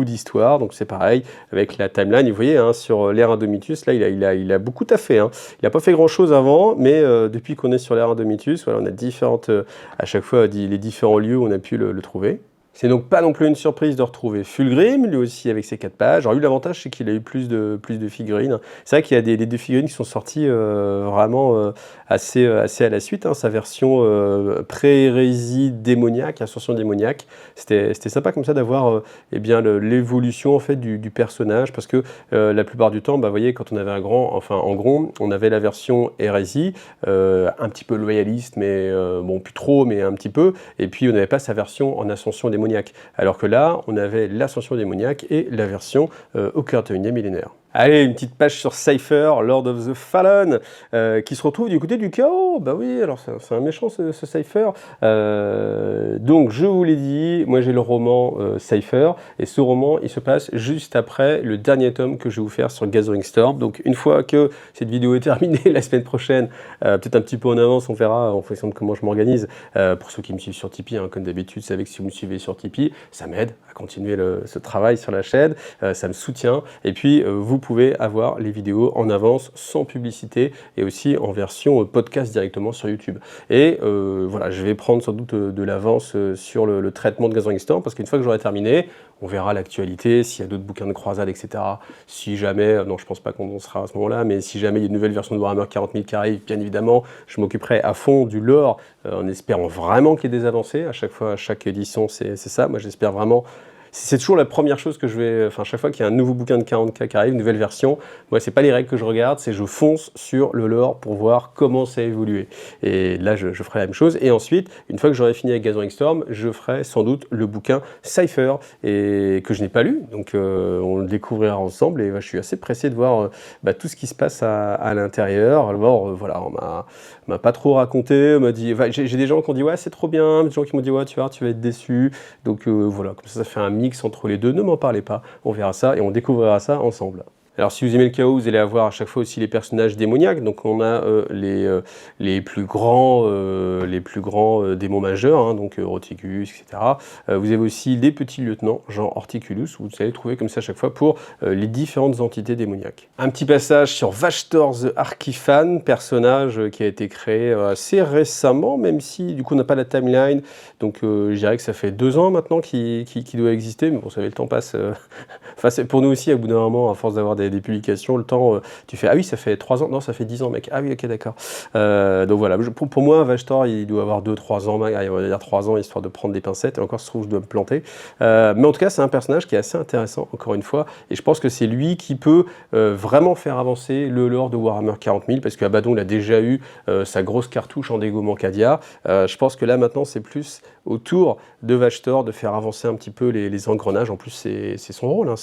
d'histoires, donc c'est pareil, avec la timeline, vous voyez, hein, sur l'ère Indomitus, là, il a beaucoup taffé, hein. Il n'a pas fait grand-chose avant, mais depuis qu'on est sur l'ère Indomitus, voilà, on a à chaque fois, les différents lieux où on a pu le trouver. C'est donc pas non plus une surprise de retrouver Fulgrim, lui aussi avec ses 4 pages. Alors lui, l'avantage, c'est qu'il a eu plus de figurines. C'est vrai qu'il y a des figurines qui sont sorties vraiment assez à la suite. Hein. Sa version pré-hérésie démoniaque, ascension démoniaque, c'était sympa comme ça d'avoir l'évolution en fait du personnage, parce que la plupart du temps, vous voyez, quand on avait en gros, on avait la version hérésie, un petit peu loyaliste, mais bon, plus trop, mais un petit peu, et puis on n'avait pas sa version en ascension démoniaque. Alors que là, on avait l'ascension démoniaque et la version au cœur de millénaire. Allez, une petite page sur Cypher, Lord of the Fallen, qui se retrouve du côté du chaos. Bah oui, alors c'est un méchant ce Cypher. Donc je vous l'ai dit, moi j'ai le roman Cypher, et ce roman il se passe juste après le dernier tome que je vais vous faire sur Gathering Storm. Donc une fois que cette vidéo est terminée, la semaine prochaine, peut-être un petit peu en avance, on verra en fonction de comment je m'organise. Pour ceux qui me suivent sur Tipeee, hein, comme d'habitude, vous savez que si vous me suivez sur Tipeee, ça m'aide à continuer ce travail sur la chaîne, ça me soutient, et puis vous pouvez avoir les vidéos en avance, sans publicité, et aussi en version podcast directement sur YouTube. Et voilà, je vais prendre sans doute de l'avance sur le traitement de Gathering Storm, parce qu'une fois que j'aurai terminé, on verra l'actualité, s'il y a d'autres bouquins de croisade, etc. Si jamais, non je pense pas qu'on sera à ce moment-là, mais si jamais il y a une nouvelle version de Warhammer 40 000 qui arrive, bien évidemment, je m'occuperai à fond du lore, en espérant vraiment qu'il y ait des avancées. À chaque fois, à chaque édition, c'est ça. Moi j'espère vraiment. C'est toujours la première chose que je vais... Enfin, chaque fois qu'il y a un nouveau bouquin de 40K qui arrive, une nouvelle version, moi, c'est pas les règles que je regarde, c'est je fonce sur le lore pour voir comment ça a évolué. Et là, je ferai la même chose. Et ensuite, une fois que j'aurai fini avec Gathering Storm, je ferai sans doute le bouquin Cypher, et que je n'ai pas lu. Donc, on le découvrira ensemble. Et je suis assez pressé de voir tout ce qui se passe à l'intérieur. Alors, voilà, on m'a pas trop raconté. On m'a dit... J'ai des gens qui ont dit « Ouais, c'est trop bien ». Des gens qui m'ont dit « Ouais, tu vas être déçu ». Donc, voilà, comme ça fait un mix entre les deux, ne m'en parlez pas, on verra ça et on découvrira ça ensemble. Alors si vous aimez le chaos, vous allez avoir à chaque fois aussi les personnages démoniaques. Donc on a les plus grands démons majeurs, hein, donc Roticulus, etc. Vous avez aussi les petits lieutenants, genre Horticulus, où vous allez trouver comme ça à chaque fois pour les différentes entités démoniaques. Un petit passage sur Vashtor the Archifan, personnage qui a été créé assez récemment, même si du coup on n'a pas la timeline. Donc je dirais que ça fait 2 ans maintenant qu'il doit exister, mais bon, vous savez, le temps passe. Enfin, pour nous aussi, à bout d'un moment, à force d'avoir des publications, le temps, tu fais, ah oui, ça fait 3 ans, non, ça fait 10 ans, mec, ah oui, ok, d'accord. Donc voilà, pour moi, Vashtor, il doit avoir 2-3 ans, on va dire 3 ans, histoire de prendre des pincettes, et encore, se trouve, je dois me planter. Mais en tout cas, c'est un personnage qui est assez intéressant, encore une fois, et je pense que c'est lui qui peut vraiment faire avancer le lore de Warhammer 40 000, parce qu'Abaddon, il a déjà eu sa grosse cartouche en dégoût Cadia. Je pense que là, maintenant, c'est plus autour de Vashtor de faire avancer un petit peu les engrenages. En plus, c'est son rôle, hein.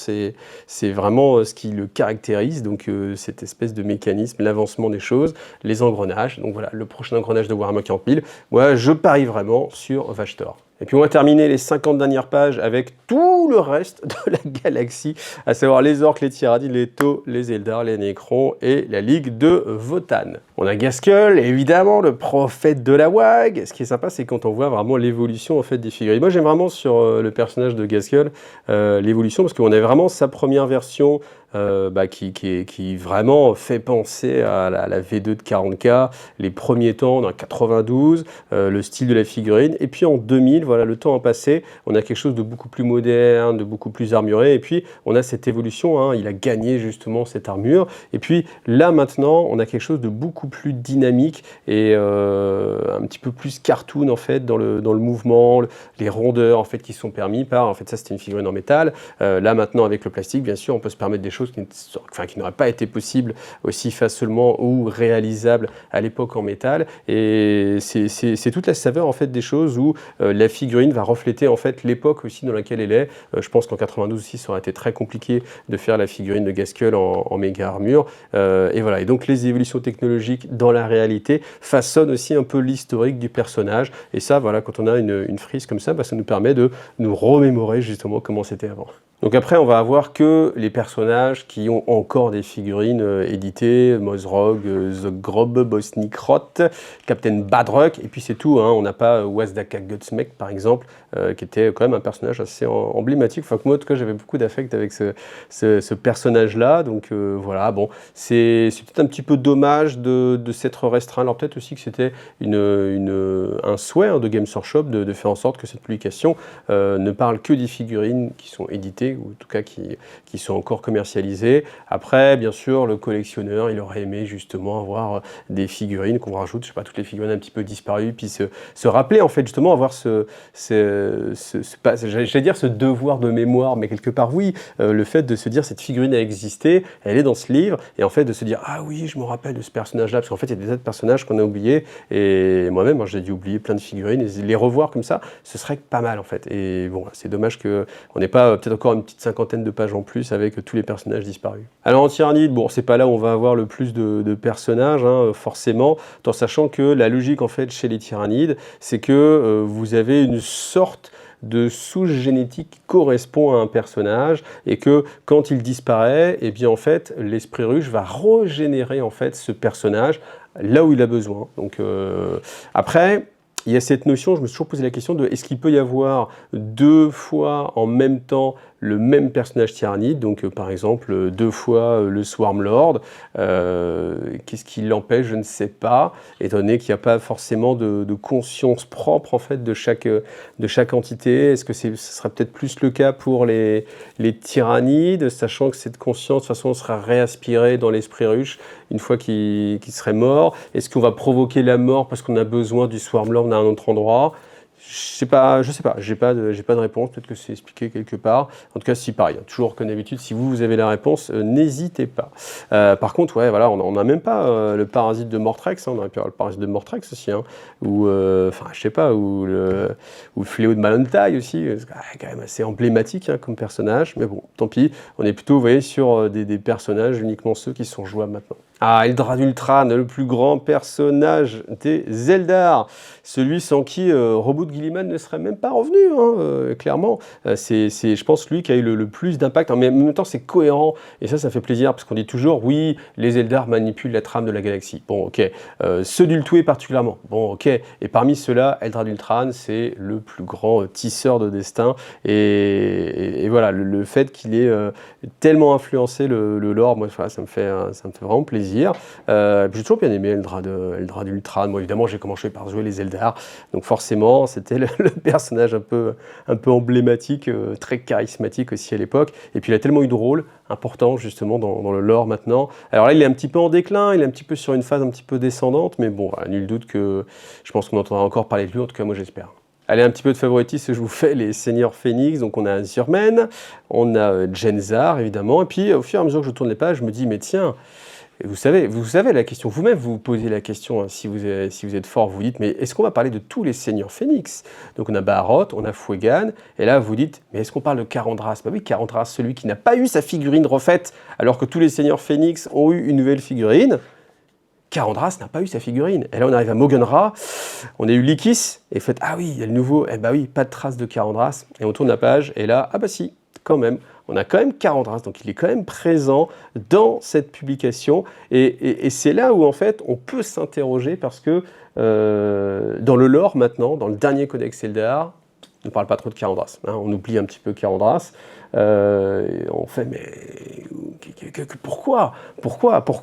C'est vraiment ce qui le caractérise, donc cette espèce de mécanisme, l'avancement des choses, les engrenages. Donc voilà, le prochain engrenage de Warhammer 40 000, moi je parie vraiment sur Vashtor. Et puis on va terminer les 50 dernières pages avec tout le reste de la galaxie, à savoir les orques, les Tyranides, les Tau, les Eldar, les Nécrons et la Ligue de Votann. On a Ghazghkull, évidemment, le prophète de la WAG. Ce qui est sympa, c'est quand on voit vraiment l'évolution en fait, des figurines. Moi j'aime vraiment sur le personnage de Ghazghkull l'évolution, parce qu'on avait vraiment sa première version qui vraiment fait penser à la V2 de 40K, les premiers temps dans 92, le style de la figurine. Et puis en 2000, voilà, le temps a passé, on a quelque chose de beaucoup plus moderne, de beaucoup plus armuré. Et puis on a cette évolution, hein, il a gagné justement cette armure. Et puis là maintenant, on a quelque chose de beaucoup plus dynamique et un petit peu plus cartoon en fait dans le mouvement, les rondeurs en fait qui sont permis par, en fait ça c'était une figurine en métal. Là maintenant avec le plastique, bien sûr, on peut se permettre des choses qui n'auraient pas été possibles aussi facilement ou réalisables à l'époque en métal. Et c'est toute la saveur en fait des choses où la figurine va refléter en fait l'époque aussi dans laquelle elle est. Je pense qu'en 92 aussi, ça aurait été très compliqué de faire la figurine de Gaskull en méga armure. Et voilà. Et donc les évolutions technologiques dans la réalité façonnent aussi un peu l'historique du personnage. Et ça, voilà, quand on a une frise comme ça, ça nous permet de nous remémorer justement comment c'était avant. Donc après, on va avoir que les personnages qui ont encore des figurines éditées, Mozrog, Zogrod, Bosnikrot, Captain Badruk, et puis c'est tout, hein. On n'a pas Wazdaka Gutsmek par exemple, qui était quand même un personnage assez emblématique. Enfin, moi en tout cas, j'avais beaucoup d'affect avec ce personnage-là, donc voilà, bon, c'est peut-être un petit peu dommage de s'être restreint. Alors peut-être aussi que c'était un souhait de Games Workshop de faire en sorte que cette publication ne parle que des figurines qui sont éditées, ou en tout cas qui sont encore commercialisées. Après, bien sûr, le collectionneur, il aurait aimé justement avoir des figurines qu'on rajoute, je sais pas, toutes les figurines un petit peu disparues, puis se rappeler en fait justement, avoir j'allais dire ce devoir de mémoire, mais quelque part oui, le fait de se dire cette figurine a existé, elle est dans ce livre, et en fait de se dire ah oui, je me rappelle de ce personnage-là, parce qu'en fait il y a des tas de personnages qu'on a oubliés, et moi-même j'ai dû oublier plein de figurines, et les revoir comme ça, ce serait pas mal en fait. Et bon, c'est dommage qu'on n'ait pas peut-être encore une petite cinquantaine de pages en plus avec tous les personnages disparus. Alors en Tyrannide, bon, c'est pas là où on va avoir le plus de personnages, hein, forcément, en sachant que la logique en fait chez les Tyrannides, c'est que vous avez une sorte de souche génétique qui correspond à un personnage et que quand il disparaît, et bien en fait l'esprit ruche va régénérer en fait ce personnage là où il a besoin. Donc après, il y a cette notion, je me suis toujours posé la question de est-ce qu'il peut y avoir deux fois en même temps le même personnage tyrannide, donc par exemple deux fois le Swarmlord, qu'est-ce qui l'empêche, je ne sais pas, étant donné qu'il n'y a pas forcément de conscience propre en fait de chaque entité. Est-ce que ce serait peut-être plus le cas pour les tyrannides, sachant que cette conscience de toute façon sera réaspirée dans l'esprit ruche une fois qu'il serait mort? Est-ce qu'on va provoquer la mort parce qu'on a besoin du Swarmlord à un autre endroit? Je sais pas, j'ai pas de réponse, peut-être que c'est expliqué quelque part. En tout cas, si pareil, toujours comme d'habitude, si vous avez la réponse, n'hésitez pas. Par contre, ouais, voilà, on n'a même pas le parasite de Mortrex, hein, on aurait pu avoir le parasite de Mortrex aussi, hein, ou, enfin, je sais pas, ou le fléau de Malontai aussi, c'est quand même assez emblématique hein, comme personnage, mais bon, tant pis, on est plutôt, vous voyez, sur des personnages, uniquement ceux qui sont jouables maintenant. Ah, Eldrad Ultran, le plus grand personnage des Eldar, celui sans qui Roboute Guilliman ne serait même pas revenu, hein, clairement. C'est, je pense, lui qui a eu le plus d'impact, mais en même temps c'est cohérent, et ça fait plaisir, parce qu'on dit toujours, oui, les Eldar manipulent la trame de la galaxie. Bon, ok. Ceux d'Ultué particulièrement. Bon, ok. Et parmi ceux-là, Eldrad Ultran, c'est le plus grand tisseur de destin, et voilà, le fait qu'il ait tellement influencé le lore, moi, voilà, ça me fait vraiment plaisir. J'ai toujours bien aimé Eldrad Ultran. Moi, évidemment, j'ai commencé par jouer les Eldar, donc forcément, c'était le personnage un peu emblématique, très charismatique aussi à l'époque. Et puis, il a tellement eu de rôles importants, justement, dans le lore maintenant. Alors là, il est un petit peu en déclin, il est un petit peu sur une phase un petit peu descendante, mais bon, nul doute que je pense qu'on entendra encore parler de lui, en tout cas, moi, j'espère. Allez, un petit peu de favoritisme, je vous fais les seigneurs Phoenix. Donc on a Azurmen, on a Jenzar évidemment, et puis au fur et à mesure que je tourne les pages, je me dis mais tiens, vous savez la question, vous-même vous posez la question, hein, si vous êtes fort, vous dites mais est-ce qu'on va parler de tous les seigneurs Phoenix? Donc on a Baharroth, on a Fouegan, et là vous dites mais est-ce qu'on parle de Karandras? Bah oui, Karandras, celui qui n'a pas eu sa figurine refaite, alors que tous les seigneurs Phoenix ont eu une nouvelle figurine. Karandras n'a pas eu sa figurine. Et là, on arrive à Mogunra, on a eu Likis, et faites ah oui, il y a le nouveau, eh bah oui, pas de trace de Karandras. Et on tourne la page, et là, ah bah si, quand même, on a quand même Karandras, donc il est quand même présent dans cette publication. Et c'est là où, en fait, on peut s'interroger, parce que dans le lore, maintenant, dans le dernier codex Eldar, on ne parle pas trop de Karandras, hein, on oublie un petit peu Karandras. On fait, mais pourquoi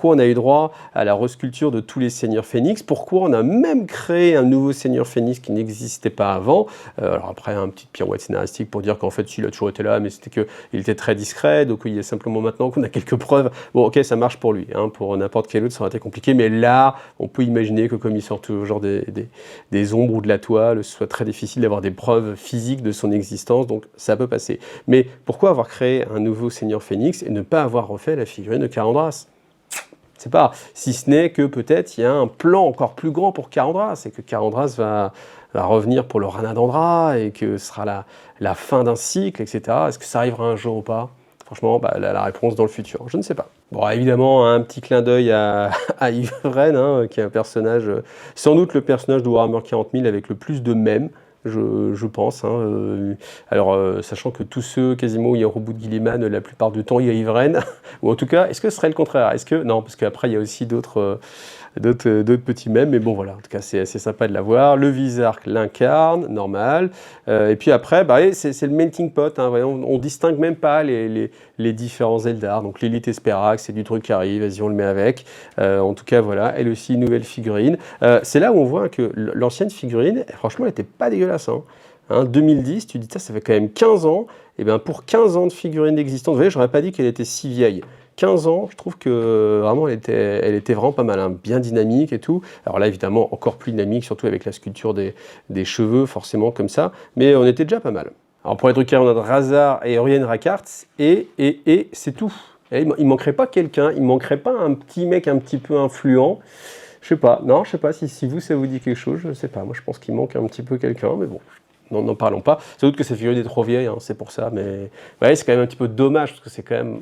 on a eu droit à la resculpture de tous les seigneurs phénix? Pourquoi on a même créé un nouveau seigneur phénix qui n'existait pas avant? Alors après, un petit pirouette scénaristique pour dire qu'en fait, il a toujours été là, mais c'était qu'il était très discret, donc il y a simplement maintenant qu'on a quelques preuves. Bon, ok, ça marche pour lui, hein, pour n'importe quel autre, ça aurait été compliqué, mais là, on peut imaginer que comme il sort toujours des ombres ou de la toile, ce soit très difficile d'avoir des preuves physiques de son existence, donc ça peut passer. Mais pourquoi avoir créé un nouveau seigneur phénix et ne pas avoir refait la figurine de Karandras? C'est pas, si ce n'est que peut-être il y a un plan encore plus grand pour Karandras, et que Karandras va revenir pour le Ranadandra, et que ce sera la fin d'un cycle, etc. Est-ce que ça arrivera un jour ou pas? Franchement, la réponse dans le futur, je ne sais pas. Bon, évidemment, un petit clin d'œil à Ivren, hein, qui est un personnage, sans doute le personnage de Warhammer 40 000 avec le plus de mèmes, je pense. Hein. Alors, sachant que tous ceux, quasiment, où il y a Robout Guilliman, la plupart du temps, il y a Ivren. Ou en tout cas, est-ce que ce serait le contraire? Est-ce que... Non, parce qu'après, il y a aussi d'autres petits mèmes, mais bon, voilà. En tout cas, c'est assez sympa de l'avoir. Le Visarque l'incarne, normal. Et puis après, bah, c'est le melting pot. Hein, voyons, on distingue même pas les différents Eldar. Donc, Lilith Esperax, c'est du truc qui arrive. Vas-y, on le met avec. En tout cas, voilà. Elle aussi, nouvelle figurine. C'est là où on voit que l'ancienne figurine, franchement, elle n'était pas dégueulasse. Hein, 2010, tu dis ça fait quand même 15 ans. Et bien pour 15 ans de figurine d'existence, vous voyez, j'aurais pas dit qu'elle était si vieille. 15 ans, je trouve que vraiment elle était vraiment pas mal, hein, bien dynamique et tout. Alors là, évidemment, encore plus dynamique, surtout avec la sculpture des cheveux, forcément comme ça. Mais on était déjà pas mal. Alors pour les trucs, on a Razar et Orion Rakarts, et c'est tout. Et il manquerait pas quelqu'un, il manquerait pas un petit mec un petit peu influent. Je sais pas, non, je sais pas si vous, ça vous dit quelque chose, je sais pas. Moi, je pense qu'il manque un petit peu quelqu'un, mais bon, n'en parlons pas. Sans doute que cette figurine est trop vieille, hein, c'est pour ça, mais ouais, c'est quand même un petit peu dommage, parce que c'est quand même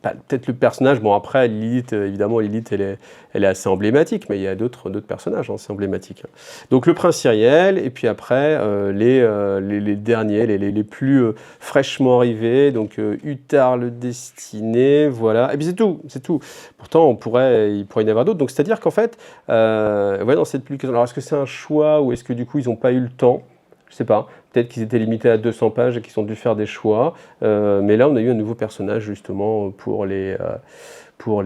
peut-être le personnage. Bon, après, Lilith, évidemment, Lilith, elle est assez emblématique, mais il y a d'autres personnages assez emblématiques. Donc, le prince Syriel, et puis après, les derniers, les plus fraîchement arrivés, donc Uthar le Destiné, voilà. Et puis, c'est tout. Pourtant, il pourrait y en avoir d'autres. Donc, c'est-à-dire qu'en fait, ouais, dans cette publication, alors, est-ce que c'est un choix, ou est-ce que, du coup, ils n'ont pas eu le temps? Je sais pas, peut-être qu'ils étaient limités à 200 pages et qu'ils ont dû faire des choix. Mais là, on a eu un nouveau personnage, justement, pour les nains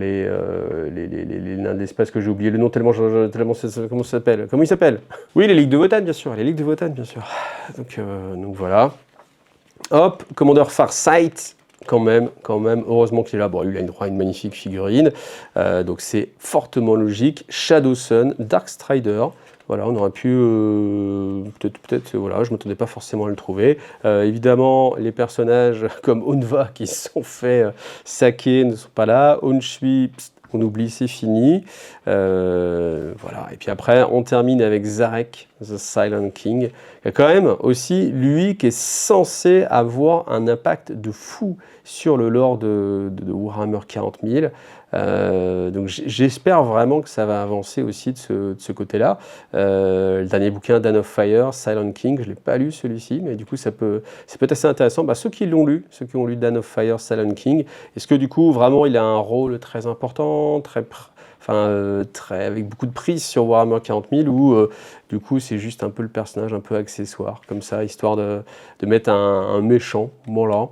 de l'espace, que j'ai oublié le nom tellement comment ça s'appelle? Comment il s'appelle? Oui, les Ligues de Wotan, bien sûr. Les Ligues de Wotan, bien sûr. Donc voilà. Hop, Commandeur Farsight. Quand même, heureusement qu'il est là. Bon, lui, il a droit à une magnifique figurine. Donc c'est fortement logique. Shadow Sun, Dark Strider. Voilà, on aurait pu, peut-être, voilà, je ne m'attendais pas forcément à le trouver. Évidemment, les personnages comme Onva qui se sont fait saquer ne sont pas là. Onshui, on oublie, c'est fini. Voilà, et puis après, on termine avec Zarek, The Silent King. Il y a quand même aussi lui qui est censé avoir un impact de fou sur le lore de Warhammer 40 000. Donc j'espère vraiment que ça va avancer aussi de ce côté-là. Le dernier bouquin, Dan of Fire, Silent King, je ne l'ai pas lu celui-ci, mais du coup ça peut être assez intéressant. Bah, ceux qui l'ont lu, ceux qui ont lu Dan of Fire, Silent King, est-ce que du coup vraiment il a un rôle très important, avec beaucoup de prise sur Warhammer 40 000, ou du coup c'est juste un peu le personnage un peu accessoire, comme ça, histoire de mettre un méchant, voilà.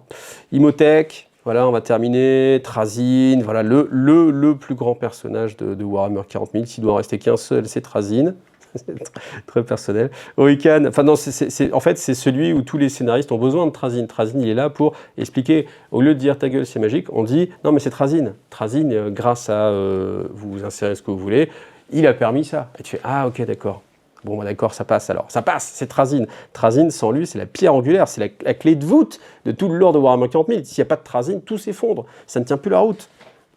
Imhotep. Voilà, on va terminer. Trazyn, voilà, le plus grand personnage de Warhammer 40 000. S'il doit en rester qu'un seul, c'est Trazyn. C'est très personnel. Orican, enfin non, en fait, c'est celui où tous les scénaristes ont besoin de Trazyn. Trazyn, il est là pour expliquer, au lieu de dire ta gueule, c'est magique, on dit non, mais c'est Trazyn. Trazyn, grâce à vous insérez ce que vous voulez, il a permis ça. Et tu fais ah, ok, d'accord. Bon, bah, d'accord, ça passe alors. Ça passe, c'est Trazyn. Trazyn, sans lui, c'est la pierre angulaire, c'est la clé de voûte de tout le lore de Warhammer 40 000. S'il n'y a pas de Trazyn, tout s'effondre. Ça ne tient plus la route.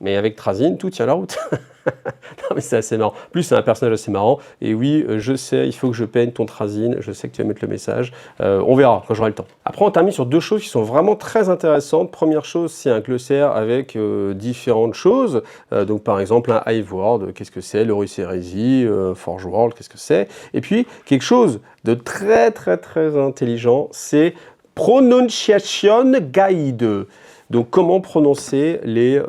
Mais avec Trazyn, tout tient la route. Non, mais c'est assez marrant. En plus, c'est un personnage assez marrant. Et oui, je sais, il faut que je peigne ton Trazyn. Je sais que tu vas mettre le message. On verra quand j'aurai le temps. Après, on termine sur deux choses qui sont vraiment très intéressantes. Première chose, c'est un glossaire avec différentes choses. Donc, par exemple, un Hive World, qu'est-ce que c'est? L'Horus Heresy, Forge World, qu'est-ce que c'est? Et puis, quelque chose de très, très, très intelligent, c'est Pronunciation Guide. Donc, comment prononcer les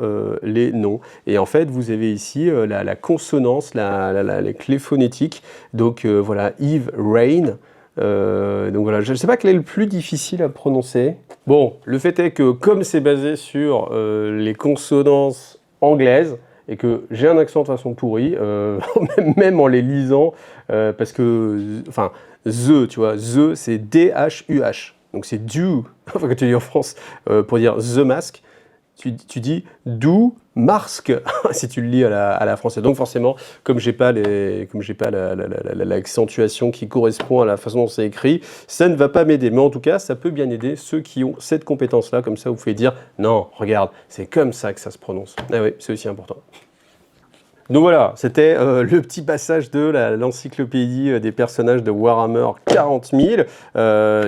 noms. Et en fait, vous avez ici la consonance, les clés phonétiques. Donc, voilà, Eve, Rain. Donc voilà, je ne sais pas quel est le plus difficile à prononcer. Bon, le fait est que comme c'est basé sur les consonances anglaises, et que j'ai un accent de façon pourrie, même en les lisant, parce que, enfin, the, tu vois, the, c'est D-H-U-H. Donc c'est do, enfin, quand tu dis en France, pour dire the mask, tu dis do mask, si tu le lis à la française. Donc forcément, comme j'ai pas l'accentuation qui correspond à la façon dont c'est écrit, ça ne va pas m'aider. Mais en tout cas, ça peut bien aider ceux qui ont cette compétence-là. Comme ça, vous pouvez dire, non, regarde, c'est comme ça que ça se prononce. Ah oui, c'est aussi important. Donc voilà, c'était le petit passage de l'encyclopédie des personnages de Warhammer 40 000.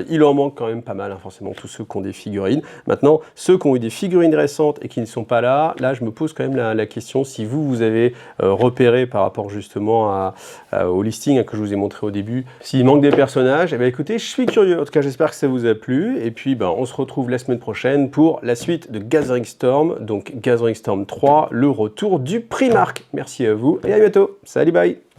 Il en manque quand même pas mal, hein, forcément, tous ceux qui ont des figurines. Maintenant, ceux qui ont eu des figurines récentes et qui ne sont pas là, je me pose quand même la question si vous avez repéré par rapport justement au listing que je vous ai montré au début, s'il manque des personnages, eh bien écoutez, je suis curieux. En tout cas, j'espère que ça vous a plu. Et puis, on se retrouve la semaine prochaine pour la suite de Gathering Storm, donc Gathering Storm 3, le retour du Primarch. Merci à vous et à bientôt. Salut, bye!